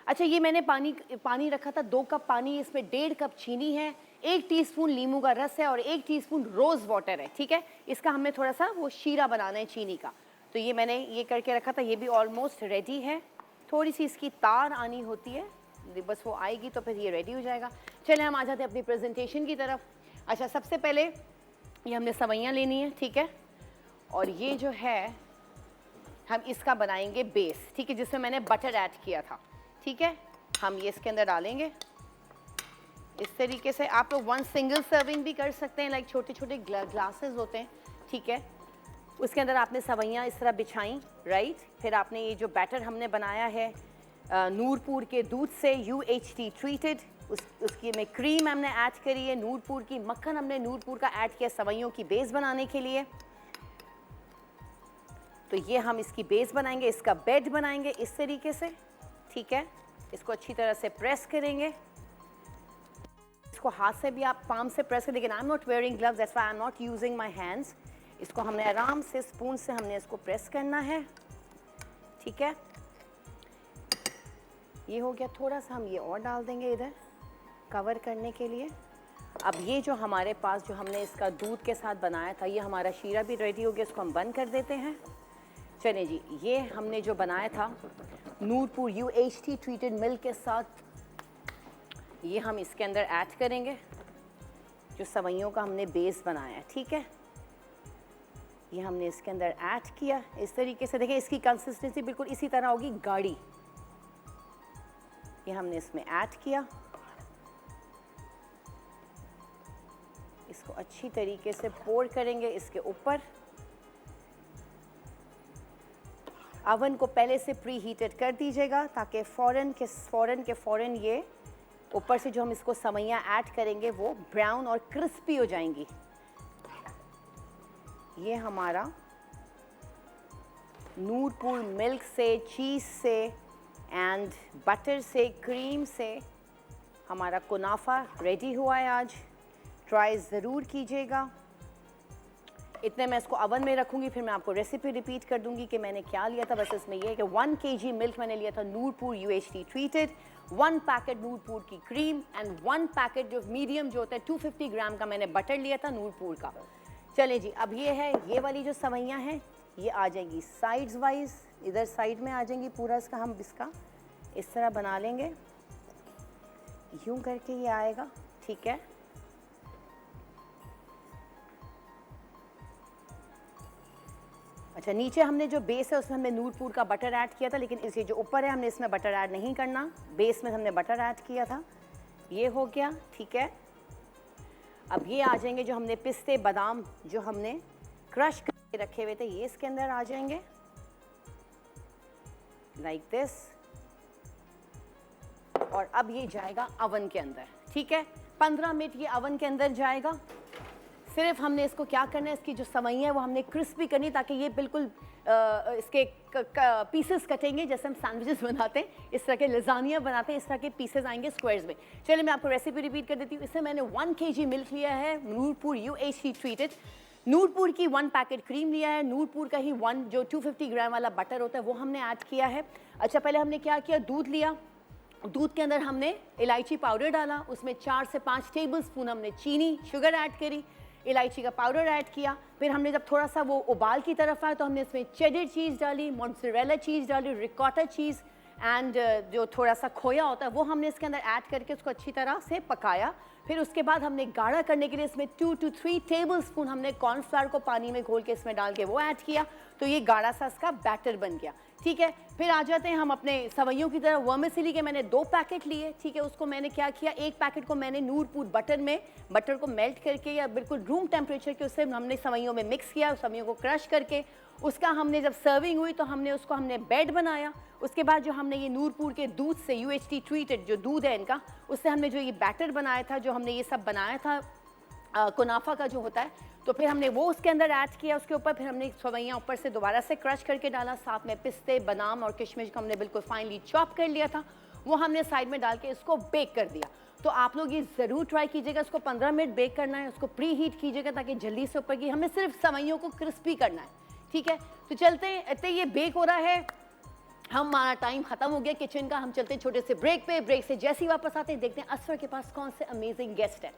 अच्छा, ये मैंने पानी रखा था 2 कप पानी, इसमें 1.5 कप चीनी है, 1 टीस्पून नींबू का रस है और 1 टीस्पून रोज़ वाटर है, ठीक है। इसका हमने थोड़ा सा वो शीरा बनाना है चीनी का, तो ये मैंने ये करके रखा था। ये भी ऑलमोस्ट रेडी है, थोड़ी सी इसकी तार आनी होती है, बस वो आएगी तो फिर ये रेडी हो जाएगा। चलें हम आ जाते हैं अपनी प्रेजेंटेशन की तरफ। अच्छा, सबसे पहले ये हमने सवैयाँ लेनी है, ठीक है, और ये जो है हम इसका बनाएंगे बेस, ठीक है, जिसमें मैंने बटर ऐड किया था, ठीक है। हम ये इसके अंदर डालेंगे इस तरीके से। आप लोग 1 सिंगल सर्विंग भी कर सकते हैं, लाइक छोटे छोटे ग्लासेस होते हैं, ठीक है। उसके अंदर आपने सवैयाँ इस तरह बिछाई, राइट। फिर आपने ये जो बैटर हमने बनाया है नूरपुर के दूध से, UHT ट्रीटेड, उसकी में क्रीम हमने ऐड करी है नूरपुर की, मक्खन हमने नूरपुर का ऐड किया सवैयों की बेस बनाने के लिए। तो ये हम इसकी बेस बनाएंगे, इसका बेड बनाएंगे इस तरीके से, ठीक है। इसको अच्छी तरह से प्रेस करेंगे, इसको हाथ से भी आप पाम से प्रेस करें, लेकिन I am not wearing gloves, that's why I am not using my hands. इसको हमने आराम से स्पून से हमने इसको प्रेस करना है, ठीक है। ये हो गया, थोड़ा सा हम ये और डाल देंगे इधर कवर करने के लिए। अब ये जो हमारे पास जो हमने इसका दूध के साथ बनाया था, ये हमारा शीरा भी रेडी हो गया, इसको हम बंद कर देते हैं। चलें जी, ये हमने जो बनाया था नूरपुर UHT ट्रीटेड मिल्क के साथ, ये हम इसके अंदर ऐड करेंगे, जो सवैयों का हमने बेस बनाया है, ठीक है। ये हमने इसके अंदर ऐड किया इस तरीके से। देखिए इसकी कंसिस्टेंसी बिल्कुल इसी तरह होगी, गाढ़ी। ये हमने इसमें ऐड किया, इसको अच्छी तरीके से पोर करेंगे इसके ऊपर। अवन को पहले से प्री हीटेड कर दीजिएगा, ताकि फ़ौरन ये ऊपर से जो हम इसको सवैयाँ ऐड करेंगे वो ब्राउन और क्रिस्पी हो जाएंगी। ये हमारा नूरपुर मिल्क से, चीज़ से एंड बटर से, क्रीम से हमारा कुनाफा रेडी हुआ है आज। ट्राई ज़रूर कीजिएगा। इतने मैं इसको अवन में रखूँगी, फिर मैं आपको रेसिपी रिपीट कर दूँगी कि मैंने क्या लिया था। बस इसमें यह है कि 1 kg मिल्क मैंने लिया था Noorpur UHT treated, 1 packet Noorpur की क्रीम एंड 1 पैकेट जो मीडियम जो होता है 250 ग्राम का मैंने बटर लिया था नूरपुर का। चलिए जी, अब ये है, ये वाली जो सवैयाँ हैं ये आ जाएंगी साइड्स वाइज, इधर साइड में आ जाएंगी। पूरा इसका हम इसका इस तरह बना लेंगे, यूं करके ये आएगा, ठीक है। अच्छा, नीचे हमने जो बेस है उसमें हमने नूरपुर का बटर ऐड किया था, लेकिन इसे जो ऊपर है हमने इसमें बटर ऐड नहीं करना, बेस में हमने बटर ऐड किया था। ये हो गया, ठीक है। अब ये आ जाएंगे जो हमने पिस्ते बादाम जो हमने क्रश करके रखे हुए थे, ये इसके अंदर आ जाएंगे लाइक दिस। और अब ये जाएगा अवन के अंदर, ठीक है। 15 मिनट ये अवन के अंदर जाएगा। सिर्फ हमने इसको क्या करना है, इसकी जो सवैयाँ है वो हमने क्रिस्पी करनी, ताकि ये बिल्कुल इसके पीसेस कटेंगे जैसे हम सैंडविचेस बनाते हैं, इस तरह के लजानिया बनाते हैं, इस तरह के पीसेस आएंगे स्क्वायर्स में। चलिए मैं आपको रेसिपी रिपीट कर देती हूँ। इसमें मैंने 1 kg मिल्क लिया है नूरपुर UHT ट्रीटेड, नूरपुर की 1 पैकेट क्रीम लिया है, नूरपुर का ही 1 जो 250 ग्राम वाला बटर होता है वो हमने ऐड किया है। अच्छा, पहले हमने क्या किया, दूध लिया, दूध के अंदर हमने इलायची पाउडर डाला, उसमें 4 से 5 टेबल स्पून हमने चीनी शुगर ऐड करी, इलायची का पाउडर ऐड किया। फिर हमने जब थोड़ा सा वो उबाल की तरफ आया तो हमने इसमें चेडर चीज़ डाली, मोज़रेला चीज़ डाली, रिकॉटा चीज़ एंड जो थोड़ा सा खोया होता है वो हमने इसके अंदर ऐड करके उसको अच्छी तरह से पकाया। फिर उसके बाद हमने गाढ़ा करने के लिए इसमें 2 to 3 टेबलस्पून हमने कॉर्नफ्लावर को पानी में घोल के इसमें डाल के वो ऐड किया, तो ये गाढ़ा सा इसका बैटर बन गया। ठीक है, फिर आ जाते हैं हम अपने सवैयों की तरह। वर्मिसेली के मैंने 2 पैकेट लिए। ठीक है, उसको मैंने क्या किया, एक पैकेट को मैंने नूरपुर बटर में, बटर को मेल्ट करके या बिल्कुल रूम टेम्परेचर के उससे हमने सवैयों में मिक्स किया, सवैयों को क्रश करके उसका हमने जब सर्विंग हुई तो हमने बेड बनाया। उसके बाद जो हमने ये नूरपुर के दूध से UHT ट्रीटेड जो दूध है इनका, उससे हमने जो ये बैटर बनाया था, जो हमने ये सब बनाया था कुनाफा का जो होता है, तो फिर हमने वो उसके अंदर ऐड किया। उसके ऊपर फिर हमने सवैयाँ ऊपर से दोबारा से क्रश करके डाला, साथ में पिस्ते, बादाम और किशमिश को हमने बिल्कुल फाइनली चॉप कर लिया था, वो हमने साइड में डाल के इसको बेक कर दिया। तो आप लोग ये ज़रूर ट्राई कीजिएगा। इसको 15 मिनट बेक करना है, उसको प्री हीट कीजिएगा ताकि जल्दी से ऊपर की, हमें सिर्फ सवैयों को क्रिस्पी करना है। ठीक है, तो चलते हैं, इतने ये बेक हो रहा है, हमारा टाइम खत्म हो गया किचन का, हम चलते हैं छोटे से ब्रेक पे। ब्रेक से जैसे ही वापस आते हैं देखते हैं असफर के पास कौन से अमेजिंग गेस्ट हैं।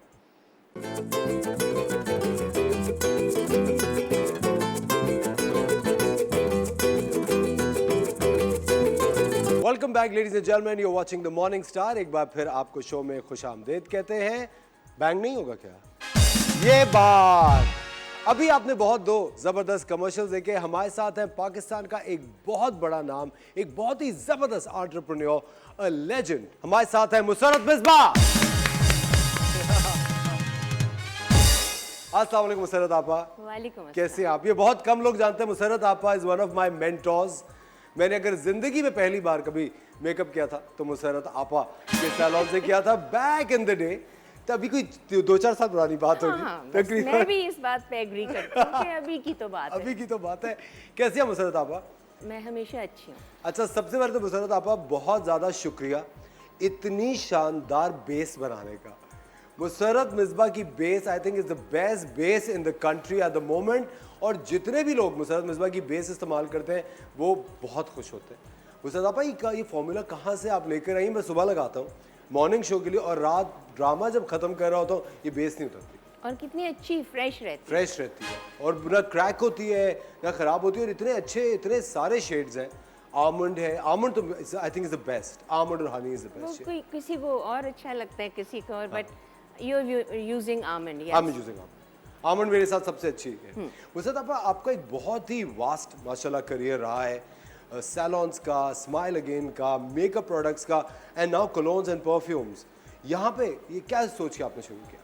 Welcome back ladies and gentleman, you are watching the Morning Star. एक बार फिर आपको शो में खुशामदीद कहते हैं। बैंग नहीं होगा क्या? ये बात अभी आपने बहुत 2 जबरदस्त कमर्शियल्स देखे। हमारे साथ है पाकिस्तान का एक बहुत बड़ा नाम, एक बहुत ही जबरदस्त एंटरप्रेन्योर, अ लेजेंड। हमारे साथ है मुसरत मिसबाह। अस्सलाम वालेकुम मुसरत आपा। वालेकुम कैसे हैं आप? ये बहुत कम लोग जानते हैं मुसरत आपा is one of my mentors. मैंने अगर जिंदगी में पहली बार कभी मेकअप किया था तो मुसरत आपा के सैलून से किया था बैक इन द डे। तभी कोई 2-4 साल पुरानी बात होगी। मैं भी इस बात पे एग्री करती हूँ कि अभी की तो बात है। अभी की तो बात है। कैसी है मुसरत आपा? मैं हमेशा अच्छी हूँ। अच्छा, सबसे पहले तो मुसरत आपा बहुत ज़्यादा शुक्रिया इतनी शानदार बेस बनाने का। मुसरत मिसबाह की base I think is the best base in the country at the moment, और जितने भी लोग मुसरत मिसबाह की बेस इस्तेमाल करते हैं वो बहुत खुश होते हैं। मुसरत आपा ये फॉर्मूला कहाँ से आप लेकर आई? मैं सुबह लगाता हूँ मॉर्निंग शो के लिए, और रात ड्रामा जब खत्म कर रहा होता हूँ ये बेस नहीं उतरती, और कितनी अच्छी फ्रेश रहती है, और ना क्रैक होती है ना खराब होती है, और इतने अच्छे इतने सारे शेड्स हैं। आमंड है, आमंड तो I think is the best, almond और हनी इज द वो बेस्ट। कोई किसी को और अच्छा लगता है, किसी को और, but you are using almond. I am using almond, मेरे साथ सबसे अच्छी है। मुझे आपका एक बहुत ही वास्ट माशाल्लाह करियर रहा है, सैलॉन्स का, स्माइल अगेन का, मेकअप प्रोडक्ट्स का, एंड नाउ कोलोन्स एंड परफ्यूम्स। यहाँ पे ये क्या सोच के आपने शुरू किया?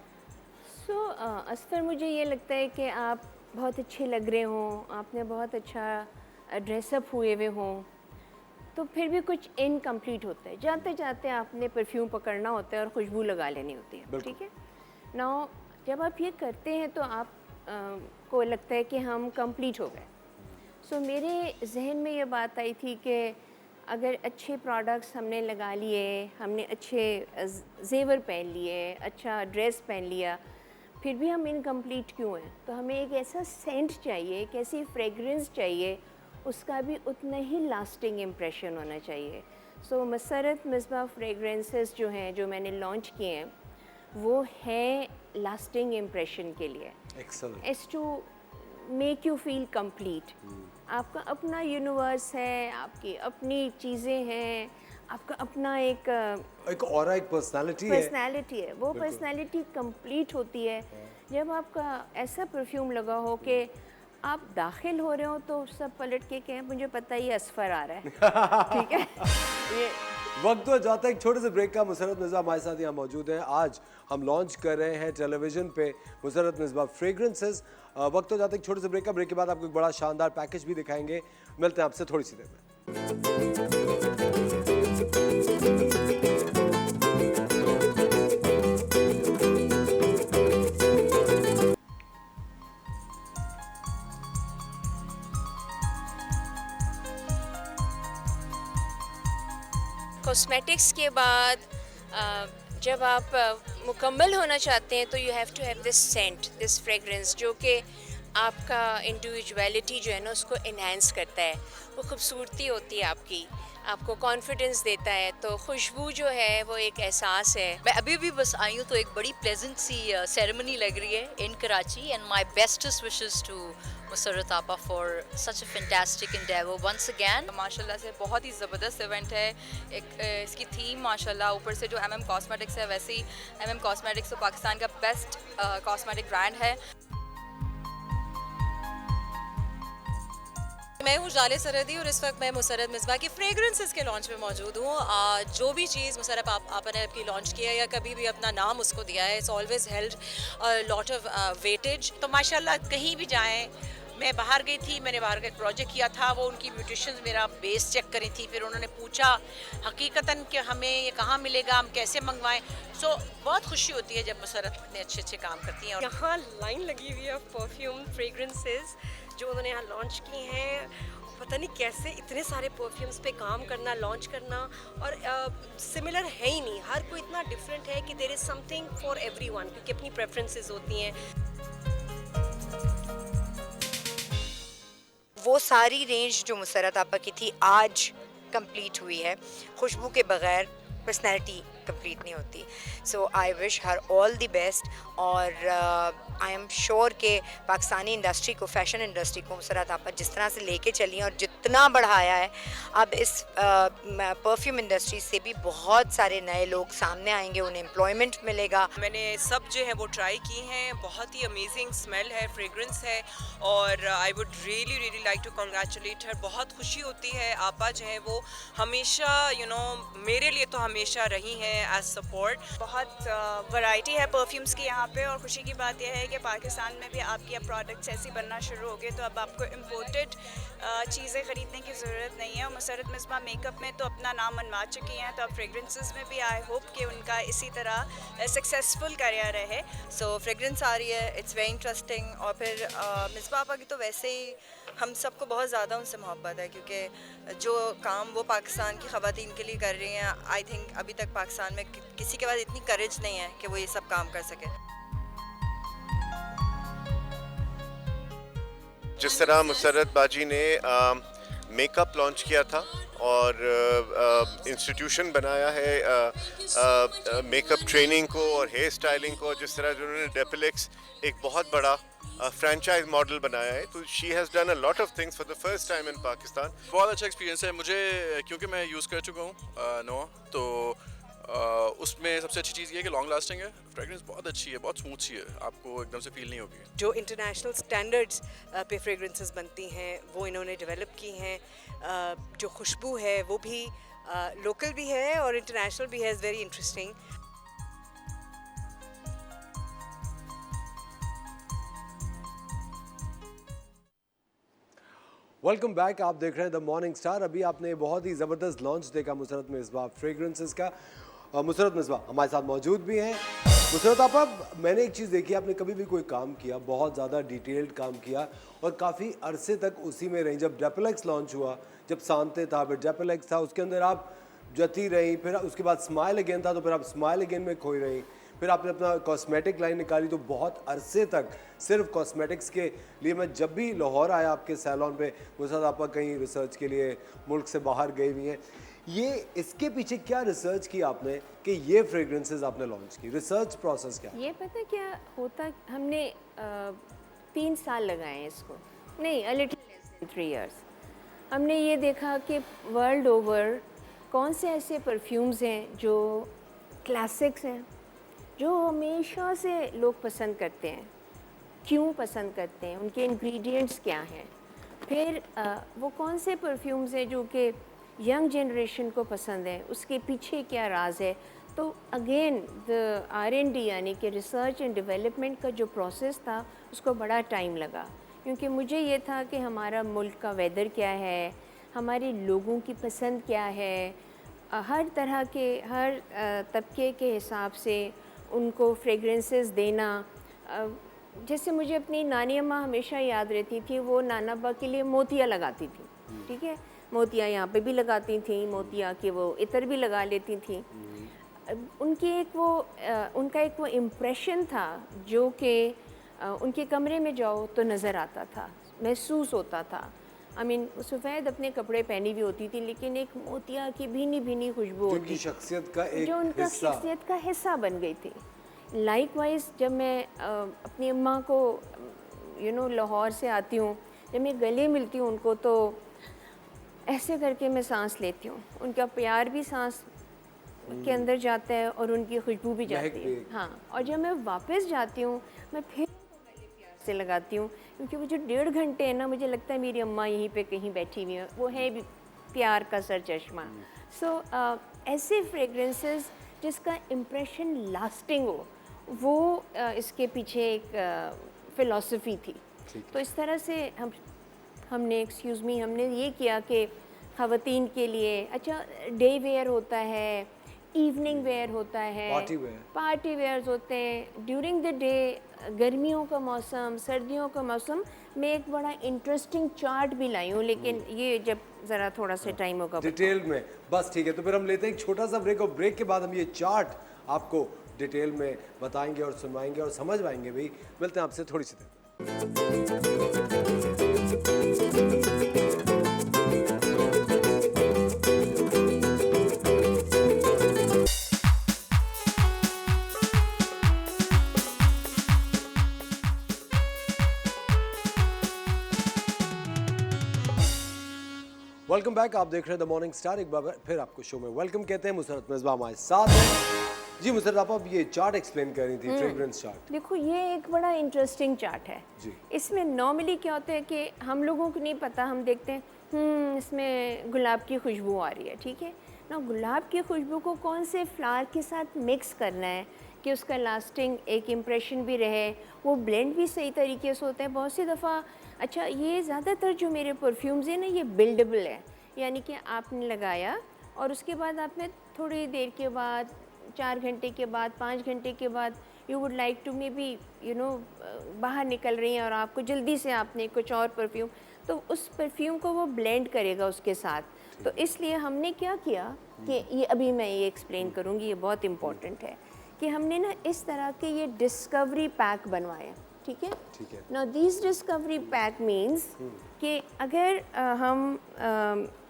सो असफर, मुझे ये लगता है कि आप बहुत अच्छे लग रहे हों, आपने बहुत अच्छा ड्रेसअप हुए हुए हों, तो फिर भी कुछ इनकम्प्लीट होता है। जाते जाते आपने परफ्यूम पकड़ना होता है और खुशबू लगा लेनी होती है। ठीक है, नाउ जब आप ये करते हैं तो आप को लगता है कि हम कंप्लीट हो गए। सो मेरे जहन में ये बात आई थी कि अगर अच्छे प्रोडक्ट्स हमने लगा लिए, हमने अच्छे जेवर पहन लिए, अच्छा ड्रेस पहन लिया, फिर भी हम इनकम्प्लीट क्यों हैं? तो हमें एक ऐसा सेंट चाहिए, एक ऐसी फ्रेगरेंस चाहिए, उसका भी उतना ही लास्टिंग इम्प्रेशन होना चाहिए। सो मुसरत मिसबाह फ्रेगरेंसेस जो हैं, जो मैंने लॉन्च किए हैं, वो हैं लास्टिंग इम्प्रेशन के लिए, as to make you feel complete. आपका अपना यूनिवर्स है, आपकी अपनी चीज़ें हैं, आपका अपना एक ऑरा, एक पर्सनालिटी है। वो पर्सनालिटी कंप्लीट होती है जब आपका ऐसा परफ्यूम लगा हो कि आप दाखिल हो रहे हो तो सब पलट के कहें मुझे पता ही असफर आ रहा है। ठीक है, ये वक्त तो जाता है एक छोटे से ब्रेक का। मुसरत मिसबाह हमारे साथ यहाँ मौजूद हैं। आज हम लॉन्च कर रहे हैं टेलीविजन पे मुसरत मिसबाह फ्रेग्रेंसेस। वक्त तो जाता है एक छोटे से ब्रेक का। ब्रेक के बाद आपको एक बड़ा शानदार पैकेज भी दिखाएंगे। मिलते हैं आपसे थोड़ी सी देर में। कॉस्मेटिक्स के बाद जब आप मुकम्मल होना चाहते हैं तो you have to have this scent, this fragrance, जो कि आपका इंडिविजुअलिटी जो है ना उसको इन्हेंस करता है। वो खूबसूरती होती है आपकी, आपको कॉन्फिडेंस देता है। तो खुशबू जो है वो एक एहसास है। मैं अभी बस आई हूँ तो एक बड़ी प्लेजेंट सी सेरेमनी लग रही है in Karachi, and my bestest wishes to Musarrat Appa for such a fantastic endeavor once again. माशाल्लाह से बहुत ही ज़बरदस्त इवेंट है। इसकी थीम माशाल्लाह, ऊपर से जो MM कॉस्मेटिक्स है, वैसे ही MM कॉस्मेटिक्स तो पाकिस्तान का बेस्ट कॉस्मेटिक ब्रांड है। मैं हूँ जाले सरहदी और इस वक्त मैं मुसरत मिसबा की फ्रेगरेंसेस के लॉन्च में मौजूद हूँ। जो भी चीज़ मुसरत आपने आपकी लॉन्च किया या कभी भी अपना नाम उसको दिया है, it's always held lot of weightage. तो माशाल्लाह कहीं भी जाएं, मैं बाहर गई थी, मैंने बाहर का एक प्रोजेक्ट किया था, वो उनकी म्यूटेशंस मेरा बेस चेक करी थी, फिर उन्होंने पूछा हकीकतन कि हमें ये कहाँ मिलेगा, हम कैसे मंगवाएं। सो बहुत खुशी होती है जब मुसरत इतने अच्छे अच्छे काम करती हैं। यहाँ लाइन लगी हुई है परफ्यूम फ्रेगरेंसेस जो उन्होंने यहाँ लॉन्च की हैं। पता नहीं कैसे इतने सारे परफ्यूम्स पे काम करना, लॉन्च करना, और सिमिलर है ही नहीं, हर कोई इतना डिफरेंट है कि there is something for everyone, क्योंकि अपनी प्रेफरेंसेस होती हैं। वो सारी रेंज जो मुसरत आपा की थी आज कंप्लीट हुई है। खुशबू के बगैर पर्सनैलिटी कंप्लीट नहीं होती। So I wish her all the best, और आई एम श्योर के पाकिस्तानी इंडस्ट्री को, फैशन इंडस्ट्री को मुसरत आपा जिस तरह से लेके चली हैं और जितना बढ़ाया है, अब इस परफ्यूम इंडस्ट्री से भी बहुत सारे नए लोग सामने आएंगे, उन्हें एम्प्लॉयमेंट मिलेगा। मैंने सब जो है वो ट्राई की हैं, बहुत ही अमेजिंग स्मेल है, फ्रेग्रेंस है, और I would really like to congratulate her. बहुत खुशी होती है, आपा जो है वो हमेशा मेरे लिए तो हमेशा रही हैं एज सपोर्ट। बहुत वैरायटी है परफ्यूम्स की यहाँ पे, और खुशी की बात यह है कि पाकिस्तान में भी आपकी अब प्रोडक्ट्स ऐसी बनना शुरू हो गए, तो अब आपको इम्पोर्टेड चीज़ें ख़रीदने की ज़रूरत नहीं है। और मुसरत मिसबा मेकअप में तो अपना नाम मनवा चुकी हैं, तो अब फ्रेगरेंसेस में भी आई होप कि उनका इसी तरह सक्सेसफुल करियर रहे। सो फ्रेगरेंस आ रही है, इट्स वेरी इंटरेस्टिंग। और फिर मिसबा आपा की तो वैसे ही हम सबको बहुत ज़्यादा उनसे मोहब्बत है, क्योंकि जो काम वो पाकिस्तान की ख़वातीन के लिए कर रही हैं, आई थिंक अभी तक पाकिस्तान में किसी के पास इतनी करेज नहीं है कि वो ये सब काम कर सके। जिस तरह मुसरत बाजी ने मेकअप लॉन्च किया था और इंस्टीट्यूशन बनाया है मेकअप ट्रेनिंग को और हेयर स्टाइलिंग को, जिस तरह उन्होंने डेपिलेक्स एक बहुत बड़ा फ्रेंचाइज मॉडल बनाया है, तो she has done a lot of things for the first time in Pakistan. बहुत अच्छा एक्सपीरियंस है मुझे, क्योंकि मैं यूज़ कर चुका हूँ नोआ, तो उसमें सबसे अच्छी चीज़ ये है कि लॉन्ग लास्टिंग है, फ्रेगरेंस बहुत अच्छी है, बहुत स्मूथ सी है, आपको एकदम से फील नहीं होगी। जो इंटरनेशनल स्टैंडर्ड्स पे फ्रेगरेंसेस बनती हैं वो इन्होंने डेवलप की हैं। जो खुशबू है वो भी लोकल भी है और इंटरनेशनल भी है, is very interesting. Welcome back, आप देख रहे हैं द मॉर्निंग स्टार। अभी आपने बहुत ही ज़बरदस्त लॉन्च देखा मुसरत मिसबा फ्रेगरेंसेस का। मुसरत मिसबा हमारे साथ मौजूद भी हैं। मुसरत आपा, मैंने एक चीज़ देखी, आपने कभी भी कोई काम किया, बहुत ज़्यादा डिटेल्ड काम किया और काफ़ी अरसे तक उसी में रही। जब डेपिलेक्स लॉन्च हुआ, जब सांते था, फिर डेपिलेक्स था, उसके अंदर आप जती रही, फिर उसके बाद स्माइल अगेन था, तो फिर आप स्माइल अगेन में खोई रही, फिर आपने अपना कॉस्मेटिक लाइन निकाली, तो बहुत अरसे तक सिर्फ कॉस्मेटिक्स के लिए। मैं जब भी लाहौर आया आपके सैलून पे, मुसरत आपा कहीं रिसर्च के लिए मुल्क से बाहर गई हुई हैं, ये इसके पीछे क्या रिसर्च की आपने कि ये फ्रेगरेंसेस आपने लॉन्च की? रिसर्च प्रोसेस क्या? ये पता क्या होता, हमने 3 साल लगाए हैं इसको, नहीं a little less than 3 years. हमने ये देखा कि वर्ल्ड ओवर कौन से ऐसे परफ्यूम्स हैं जो क्लासिक्स हैं, जो हमेशा से लोग पसंद करते हैं, क्यों पसंद करते हैं, उनके इंग्रेडिएंट्स क्या हैं, फिर वो कौन से परफ्यूम्स हैं जो कि यंग जनरेशन को पसंद है, उसके पीछे क्या राज है। तो अगेन द R&D यानी कि रिसर्च एंड डेवलपमेंट का जो प्रोसेस था उसको बड़ा टाइम लगा, क्योंकि मुझे ये था कि हमारा मुल्क का वेदर क्या है, हमारे लोगों की पसंद क्या है, हर तरह के हर तबके के हिसाब से उनको फ्रेगरेंसेस देना। जैसे मुझे अपनी नानी अम्मा हमेशा याद रहती थी, वो नानाबा के लिए मोतिया लगाती थी, ठीक है, मोतिया यहाँ पे भी लगाती थी, मोतिया के वो इतर भी लगा लेती थी। उनकी एक वो उनका एक वो इम्प्रेशन था जो कि उनके कमरे में जाओ तो नज़र आता था, महसूस होता था। आई मीन सफ़ेद अपने कपड़े पहनी भी होती थी, लेकिन एक मोतिया की भीनी भीनी खुशबू होती, शख्सियत का एक जो उनका शख्सियत का हिस्सा बन गई थी। लाइकवाइज जब मैं अपनी अम्मा को लाहौर से आती हूँ, जब मैं गले मिलती हूँ उनको तो ऐसे करके मैं सांस लेती हूँ, उनका प्यार भी सांस के अंदर जाता है और उनकी खुशबू भी जाती है। हाँ, और जब मैं वापस जाती हूँ मैं फिर गले प्यार से लगाती हूँ, क्योंकि वो जो 1.5 घंटे है ना, मुझे लगता है मेरी अम्मा यहीं पे कहीं बैठी हुई है, वो है भी प्यार का सर चश्मा। सो ऐसे फ्रेगरेंसेस जिसका इम्प्रेशन लास्टिंग हो, वो इसके पीछे एक फ़िलॉसफी थी। तो इस तरह से हमने हमने ये किया कि ख़वातीन के लिए अच्छा डे वेयर होता है, इवनिंग वेयर होता है, पार्टी वेयर्स होते हैं, ड्यूरिंग द डे, गर्मियों का मौसम, सर्दियों का मौसम। मैं एक बड़ा इंटरेस्टिंग चार्ट भी लाई हूँ, लेकिन ये जब ज़रा थोड़ा सा टाइम होगा डिटेल में। बस ठीक है, तो फिर हम लेते हैं एक छोटा सा ब्रेक, और ब्रेक के बाद हम ये चार्ट आपको डिटेल में बताएंगे और सुनवाएंगे और समझ पाएंगे भी। मिलते हैं आपसे थोड़ी सी देर। वेलकम बैक, आप देख रहे हैं द मॉर्निंग स्टार। एक बार फिर आपको शो में वेलकम कहते हैं। मुसरत मिसबा हमारे साथ हैं। जी मुसरत, आप अब ये चार्ट एक्सप्लेन कर रही थी, फ्रेग्रेंस चार्ट। देखो, ये एक बड़ा इंटरेस्टिंग चार्ट है जी। इसमें नॉर्मली क्या होता है कि हम लोगों को नहीं पता, हम देखते हैं इसमें गुलाब की खुशबू आ रही है, ठीक है ना। गुलाब की खुशबू को कौन से फ्लावर के साथ मिक्स करना है कि उसका लास्टिंग एक इम्प्रेशन भी रहे, वो ब्लेंड भी सही तरीके से होता है। बहुत सी दफ़ा अच्छा, ये ज़्यादातर जो मेरे परफ्यूम्स हैं ना, ये बिल्डेबल है, यानी कि आपने लगाया और उसके बाद आपने थोड़ी देर के बाद, 4 घंटे के बाद, 5 घंटे के बाद, you would like to maybe बाहर निकल रही हैं और आपको जल्दी से आपने कुछ और परफ्यूम, तो उस परफ्यूम को वो ब्लेंड करेगा उसके साथ। तो इसलिए हमने क्या किया कि ये अभी मैं ये एक्सप्लेन करूँगी, ये बहुत इम्पॉर्टेंट है कि हमने ना इस तरह के ये डिस्कवरी पैक बनवाए, ठीक है। Now this discovery pack means कि अगर हम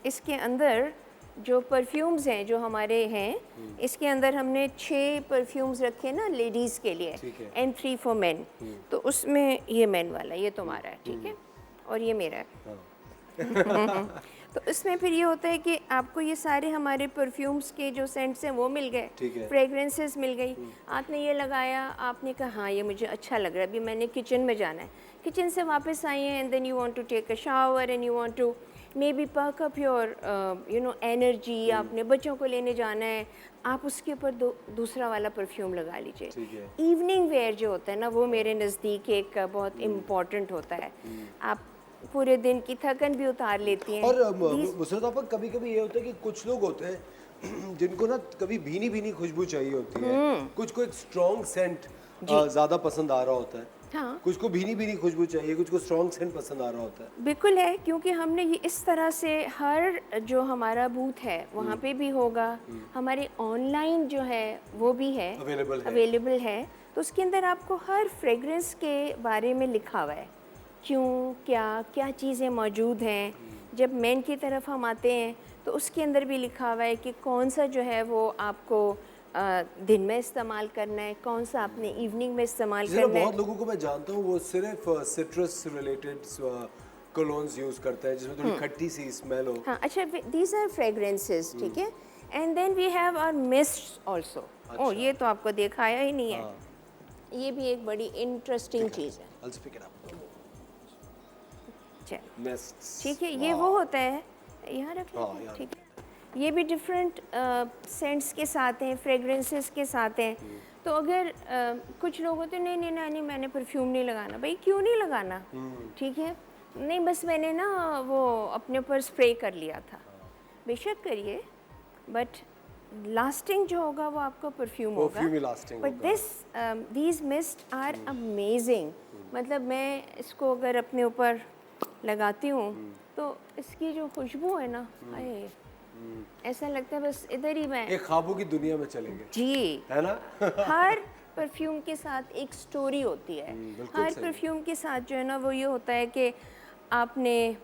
इसके अंदर जो परफ्यूम्स हैं जो हमारे हैं, इसके अंदर हमने 6 परफ्यूम्स रखे ना लेडीज़ के लिए, एंड 3 फॉर मेन। तो उसमें ये मेन वाला, ये तुम्हारा है, ठीक है, और ये मेरा है। तो इसमें फिर ये होता है कि आपको ये सारे हमारे परफ्यूम्स के जो सेंट्स हैं वो मिल गए, फ्रेगरेंसेस मिल गई। आपने ये लगाया, आपने कहा हाँ ये मुझे अच्छा लग रहा है, अभी मैंने किचन में जाना है, किचन से वापस आई हैं, and then you want to take a shower and you want to maybe perk up your energy, आपने बच्चों को लेने जाना है, आप उसके ऊपर दूसरा वाला परफ्यूम लगा लीजिए। इवनिंग वेयर जो होता है ना, वो मेरे नज़दीक एक बहुत इम्पॉर्टेंट होता है। आप पूरे दिन की थकन भी उतार लेती हैं। और मुसरत आपा, कभी-कभी ये होता है कि कुछ लोग होते हैं जिनको ना कभी भीनी खुशबू चाहिए होती है, कुछ को एक स्ट्रॉन्ग सेंट ज़्यादा पसंद आ रहा होता है, हाँ। कुछ को भीनी खुशबू चाहिए, कुछ को स्ट्रॉन्ग सेंट पसंद आ रहा होता है। बिल्कुल है, क्योंकि हमने ये इस तरह से हर जो हमारा बूथ है वहाँ पे भी होगा, हमारे ऑनलाइन जो है वो भी है अवेलेबल है। तो उसके अंदर आपको हर फ्रेगरेंस के बारे में लिखा हुआ है, क्यों, क्या चीज़ें मौजूद हैं। जब मेन की तरफ हम आते हैं तो उसके अंदर भी लिखा हुआ है कि कौन सा जो है वो आपको दिन में इस्तेमाल करना है, कौन सा आपने इवनिंग में इस्तेमाल करना है। बहुत लोगों को मैं जानता हूँ वो सिर्फ सिट्रस रिलेटेड कोलोन्स यूज़ करते हैं जिसमें थोड़ी खट्टी सी स्मेल हो। हाँ, अच्छा, दीज आर फ्रेगरेंसेस, ठीक है। And then we have our mist also. Oh, ये तो आपको दिखाया ही नहीं है, ये भी एक बड़ी इंटरेस्टिंग चीज़ है। ठीक है, ये वो होता है, यहाँ रख लेते हैं, ठीक है। ये भी डिफरेंट सेंट्स के साथ हैं, फ्रेगरेंसेस के साथ हैं। तो अगर कुछ लोग होते हैं नहीं मैंने परफ्यूम नहीं लगाना, भाई क्यों नहीं लगाना, ठीक है, नहीं बस मैंने ना वो अपने ऊपर स्प्रे कर लिया था, बेशक करिए, बट लास्टिंग जो होगा वो आपका परफ्यूम होगा। But these mist are amazing. मतलब मैं इसको अगर अपने ऊपर लगाती हूँ तो इसकी जो खुशबू है ना, ऐसा लगता है बस इधर ही मैं एक ख्वाबों की दुनिया में चलेंगे, जी, है ना। हर परफ्यूम के साथ एक स्टोरी होती है, हर परफ्यूम के साथ जो है ना वो ये होता है कि आपने।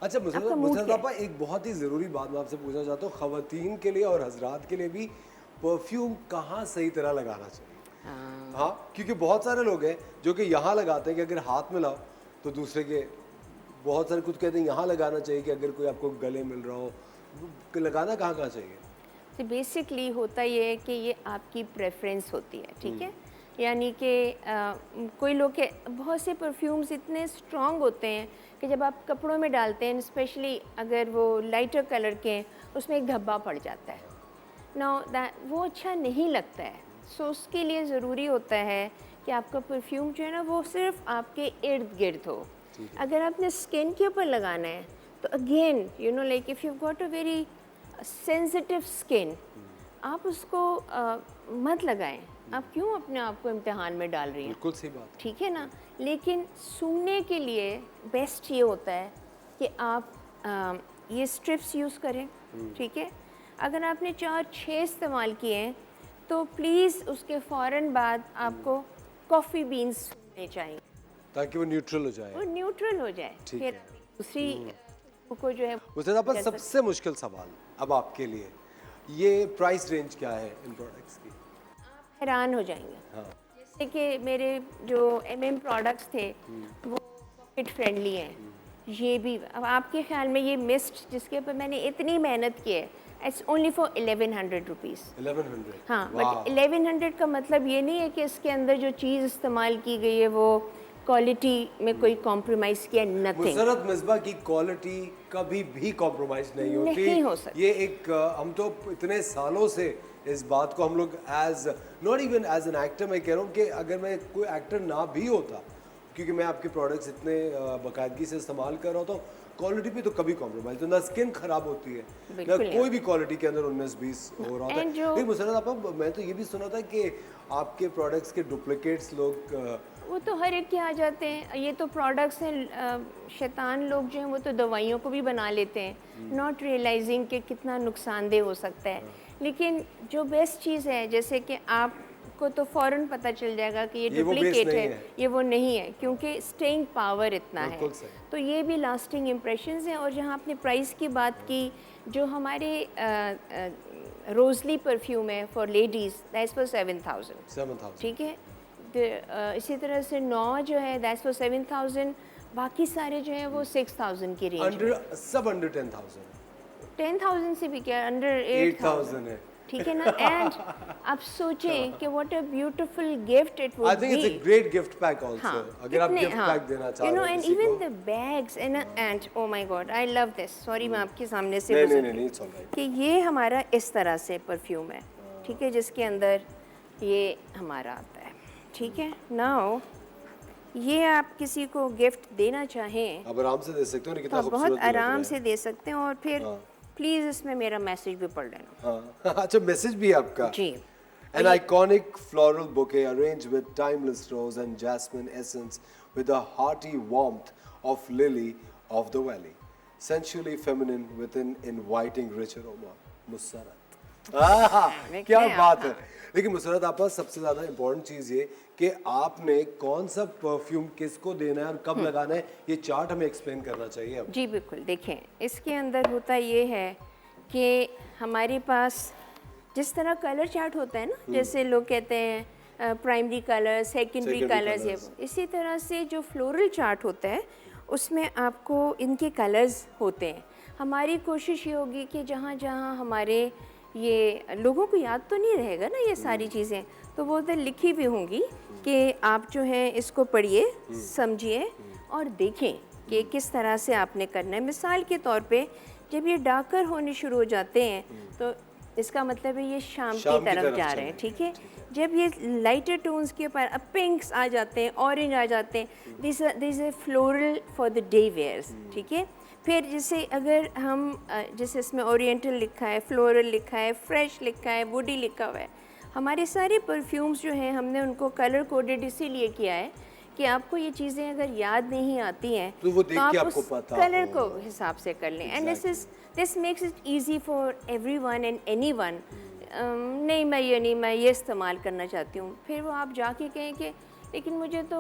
अच्छा मुसरत आपा, एक बहुत ही ज़रूरी बात मैं आपसे पूछना चाहता हूँ, ख़वातीन के लिए और हजरात के लिए भी परफ्यूम कहाँ सही तरह लगाना चाहिए? हाँ, क्योंकि बहुत सारे लोग हैं जो कि यहाँ लगाते हैं कि अगर हाथ में लाओ तो दूसरे के बहुत सारे कुछ कहते हैं यहाँ लगाना चाहिए कि अगर कोई आपको गले मिल रहा हो, लगाना कहाँ कहाँ चाहिए? तो बेसिकली होता ये है कि ये आपकी प्रेफरेंस होती है, ठीक है। यानी कि कोई लोग के बहुत से परफ्यूम्स इतने स्ट्रॉन्ग होते हैं कि जब आप कपड़ों में डालते हैं, स्पेशली अगर वो लाइटर कलर के हैं, उसमें एक धब्बा पड़ जाता है। नाउ दैट वो अच्छा नहीं लगता है। सो उसके लिए ज़रूरी होता है कि आपका परफ्यूम जो है ना वो सिर्फ आपके इर्द गिर्द हो। अगर आपने स्किन के ऊपर लगाना है तो again you know like if you got a very sensitive skin, आप उसको मत लगाएं। आप क्यों अपने आप को इम्तिहान में डाल रही हैं? बिल्कुल सही बात, ठीक है ना। लेकिन सूने के लिए बेस्ट ये होता है कि आप ये स्ट्रिप्स यूज़ करें, ठीक है। अगर आपने 4-6 इस्तेमाल किए हैं तो प्लीज़ उसके फ़ौरन बाद आपको कॉफ़ी बीन्स सूने चाहिए ताकि वो न्यूट्रल हो जाए। वो न्यूट्रल हो जाए। ठीक फिर है। दूसरी को जो है उससे आप सबसे मुश्किल सवाल अब आपके लिए, ये प्राइस रेंज क्या है इन प्रोडक्ट्स की? हैरान हो जाएंगे। हाँ। जैसे कि मेरे जो MM प्रोडक्ट्स थे वो पॉकेट फ्रेंडली हैं। ये भी अब आपके ख्याल में ये मिस्ट जिसके ऊपर मैंने इतनी मेहनत की है, इट्स ओनली फॉर 1100 रुपीज़। 1100? हाँ, बट 1100 का मतलब ये नहीं है कि इसके अंदर जो चीज़ इस्तेमाल की गई है वो क्वालिटी में कोई कॉम्प्रोमाइज़ किया, नथिंग। मुसर्रत मिस्बा की क्वालिटी कभी भी कॉम्प्रोमाइज नहीं होती। नहीं हो सकती। ये एक हम तो इतने सालों से इस बात को हम लोग as not even as an actor मैं कह रहा हूँ कि अगर मैं कोई एक्टर ना भी होता, क्योंकि मैं आपके प्रोडक्ट्स इतने बाकायदगी से इस्तेमाल कर रहा होता हूँ, क्वालिटी पे तो कभी कॉम्प्रोमाइज तो ना स्किन खराब होती है ना कोई भी क्वालिटी के अंदर 19-20 हो रहा होता है। लेकिन मुसर्रत आप, मैं तो ये भी सुना था कि आपके प्रोडक्ट्स के डुप्लीकेट्स लोग वो तो हर एक के आ जाते हैं। ये तो प्रोडक्ट्स हैं, शैतान लोग जो हैं वो तो दवाइयों को भी बना लेते हैं, नॉट रियलाइजिंग कि कितना नुकसानदेह हो सकता है। लेकिन जो बेस्ट चीज़ है, जैसे कि आपको तो फ़ौरन पता चल जाएगा कि ये डुप्लीकेट है, ये वो नहीं है, क्योंकि स्टेइंग पावर इतना है। तो ये भी लास्टिंग इम्प्रेशंस हैं। और जहाँ आपने प्राइस की बात की, जो हमारे रोज़ली परफ्यूम है फॉर लेडीज़ दैट्स फॉर 7000, ठीक है। इसी तरह से 9 जो है दैट्स फॉर 7000, बाकी सारे जो हैं वो 6000 की रेंज में। सब अंडर 10,000, 10,000 से भी क्या, अंडर 8,000 है, ठीक है ना। एंड आप सोचें कि what a beautiful gift it would be. I think it's a great gift pack also. अगर आप गिफ्ट पैक देना चाहते हो, you know, and even the bags and oh my God I love this. Sorry मैं आपके सामने से नहीं, इट्स ऑलराइट कि ये हमारा इस तरह से परफ्यूम है, ठीक है, जिसके अंदर ये हमारा आता है, ठीक है। नाउ ये आप किसी को गिफ्ट देना चाहें आप आराम से दे सकते हो, कितना तो बहुत आराम से दे सकते हैं। और फिर प्लीज़ इसमें मेरा मैसेज भी पढ़ लेना। हाँ, अच्छा मैसेज भी है आपका जी। An iconic floral bouquet arranged with timeless rose and jasmine essence with a hearty warmth of lily of the valley. Sensually feminine with an inviting rich aroma. Musarrat, क्या बात है। लेकिन मुसर्रत आपका सबसे ज़्यादा इम्पोर्टेंट चीज़ ये कि आपने कौन सा परफ्यूम किसको देना है और कब लगाना है, ये चार्ट हमें एक्सप्लेन करना चाहिए अब। जी बिल्कुल, देखें इसके अंदर होता ये है कि हमारे पास जिस तरह कलर चार्ट होता है ना, जैसे लोग कहते हैं प्राइमरी कलर, सेकेंडरी कलर्स, ये इसी तरह से जो फ्लोरल चार्ट होता है उसमें आपको इनके कलर्स होते हैं। हमारी कोशिश ये होगी कि जहाँ जहाँ हमारे ये लोगों को याद तो नहीं रहेगा ना ये सारी चीज़ें, तो वो उधर लिखी भी होंगी कि आप जो है इसको पढ़िए, समझिए और देखें कि किस तरह से आपने करना है। मिसाल के तौर पे जब ये डार्कर होने शुरू हो जाते हैं तो इसका मतलब है ये शाम की तरफ जा रहे हैं, ठीक है। जब ये लाइटर टोन्स के ऊपर अब पिंक्स आ जाते हैं, ऑरेंज आ जाते हैं, this is floral for the day wears, ठीक है। फिर जैसे अगर हम जैसे इसमें ओरिएंटल लिखा है, फ्लोरल लिखा है, फ्रेश लिखा है, वुडी लिखा हुआ है, हमारे सारे परफ्यूम्स जो हैं हमने उनको कलर कोडेड इसीलिए किया है कि आपको ये चीज़ें अगर याद नहीं आती हैं तो आप उस कलर को हिसाब से कर लें। And this makes it easy for everyone and anyone. नहीं मैं ये इस्तेमाल करना चाहती हूँ, फिर वो आप जाके कहें कि लेकिन मुझे तो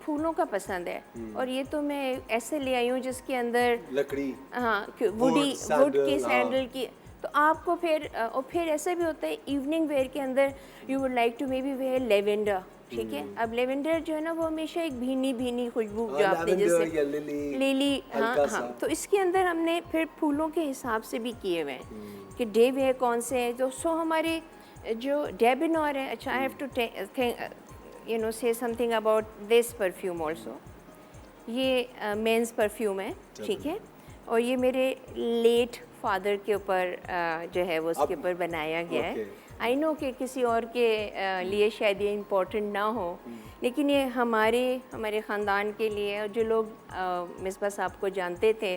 फूलों का पसंद है और ये तो मैं ऐसे ले आई हूँ जिसके अंदर लकड़ी, हाँ वुड की, सैंडल की, तो आपको फिर और फिर ऐसा भी होता है इवनिंग वेयर के अंदर you would like to maybe wear lavender, ठीक है। अब लेवेंडर जो है ना वो हमेशा एक भीनी भीनी खुशबू जो आपने लैवेंडर या जैसे लिली, हाँ हल्का सा। हाँ, तो इसके अंदर हमने फिर फूलों के हिसाब से भी किए हुए हैं कि डे वे कौन से हैं। तो सो हमारे जो डेबिनॉर है, अच्छा I have to you know say something about this perfume also. ये मेंस परफ्यूम है, ठीक है, और ये मेरे लेट फादर के ऊपर जो है वो उसके ऊपर बनाया गया है। आई नो कि किसी और के लिए शायद ये इम्पोर्टेंट ना हो, लेकिन ये हमारे ख़ानदान के लिए, और जो लोग मिसबा साहब को जानते थे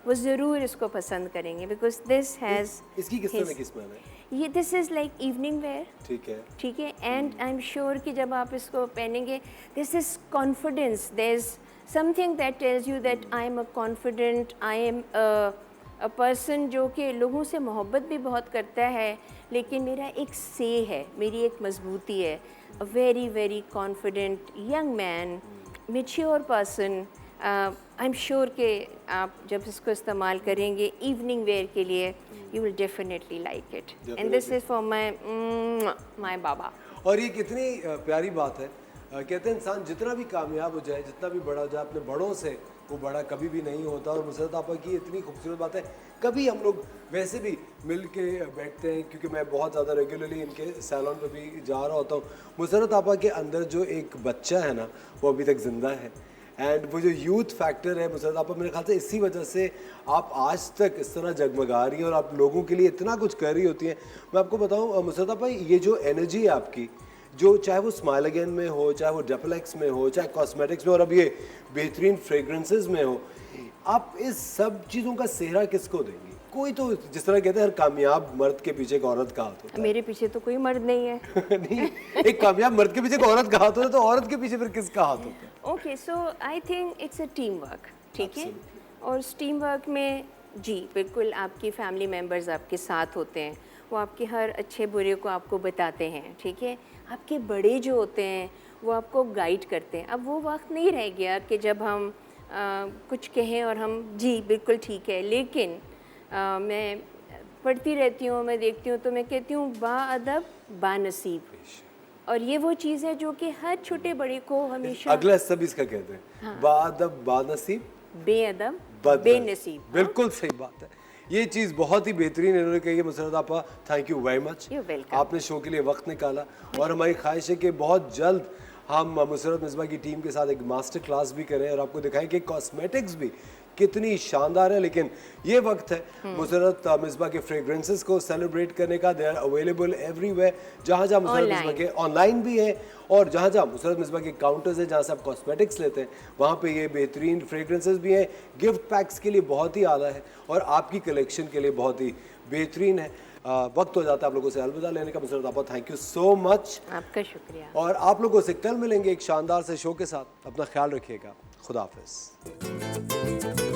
वो ज़रूर इसको पसंद करेंगे, बिकॉज दिस हैज़ इसकी किस तरह की स्मेल है? ये this is like evening wear, ठीक है, ठीक है। एंड आई एम श्योर कि जब आप इसको पहनेंगे, this is confidence, there is something that tells you that I am a confident, I am a person जो कि लोगों से मोहब्बत भी बहुत करता है, लेकिन मेरा एक से है, मेरी एक मजबूती है। A very very confident young man, mature person. I am sure कि आप जब इसको इस्तेमाल करेंगे इवनिंग वेयर के लिए, you will definitely like it, and this is for my बाबा। और ये कितनी प्यारी बात है। कहते हैं इंसान जितना भी कामयाब हो जाए, जितना भी बड़ा हो जाए, अपने बड़ों से वो बड़ा कभी भी नहीं होता। और मुसरत आपा की इतनी खूबसूरत बात है, कभी हम लोग वैसे भी मिल के बैठते हैं, क्योंकि मैं बहुत ज़्यादा रेगुलरली इनके सैलून पे भी जा रहा होता हूँ। मुसरत आपा के अंदर जो एक बच्चा है ना, वो अभी तक ज़िंदा है, एंड वो जो यूथ फैक्टर है मुसरत आपा, मेरे ख्याल से इसी वजह से आप आज तक इस तरह जगमगा रही हैं और आप लोगों के लिए इतना कुछ कर रही होती हैं। मैं आपको बताऊँ मुसरत आपा, ये जो एनर्जी है आपकी, जो चाहे वो स्माइल अगेन में हो, चाहे वो डेपलेक्स में हो, चाहे कॉस्मेटिक्स में, और अब ये बेहतरीन फ्रेग्रेंसेस में हो, आप इस सब चीज़ों का सेहरा किसको देंगी? कोई तो, जिस तरह कहते हैं हर कामयाब मर्द के पीछे एक औरत का हाथ होता है। मेरे पीछे तो कोई मर्द नहीं है। नहीं, एक कामयाब मर्द के पीछे एक औरत का हाथ होता है, तो औरत के पीछे फिर किसका हाथ होता है? Okay, so I think it's a team work, ठीक है। और उस टीम वर्क में जी बिल्कुल आपकी फैमिली मेम्बर्स आपके साथ होते हैं, वो आपके हर अच्छे बुरे को आपको बताते हैं, ठीक है। आपके बड़े जो होते हैं वो आपको गाइड करते हैं। अब वो वक्त नहीं रह गया कि जब हम कुछ कहें और हम जी बिल्कुल ठीक है, लेकिन मैं पढ़ती रहती हूँ, मैं देखती हूँ, तो मैं कहती हूँ बाअदब बानसीब, और ये वो चीज़ है जो कि हर छोटे बड़े को हमेशा, अगला सब इसका कहते हैं, हाँ। बाअदब बानसीब बेअदब बेनसीब। बिल्कुल सही बात है, ये चीज़ बहुत ही बेहतरीन इन्होंने कही है मुसरत आपा। थैंक यू वेरी मच, आपने शो के लिए वक्त निकाला, और हमारी ख्वाहिश है कि बहुत जल्द हम मुसरत मिसबा की टीम के साथ एक मास्टर क्लास भी करें और आपको दिखाएं कि कॉस्मेटिक्स भी कितनी शानदार है। लेकिन ये वक्त है मुसरत मिसबा के फ्रेग्रेंसेस को सेलिब्रेट करने का। दे आर अवेलेबल एवरीवेयर, जहाँ जहाँ मुसरत मिसबा के ऑनलाइन भी है, और जहाँ जहाँ मुसरत मिसबा के काउंटर्स हैं जहाँ से आप कॉस्मेटिक्स लेते हैं, वहाँ पे ये बेहतरीन फ्रेग्रेंसेस भी हैं। गिफ्ट पैक्स के लिए बहुत ही आला है, और आपकी कलेक्शन के लिए बहुत ही बेहतरीन है। वक्त हो जाता है आप लोगों से अलविदा लेने का। मुसरत आपा, थैंक यू सो मच, आपका शुक्रिया। और आप लोगों से कल मिलेंगे एक शानदार से शो के साथ। अपना ख्याल रखिएगा, खुदा हाफिज़।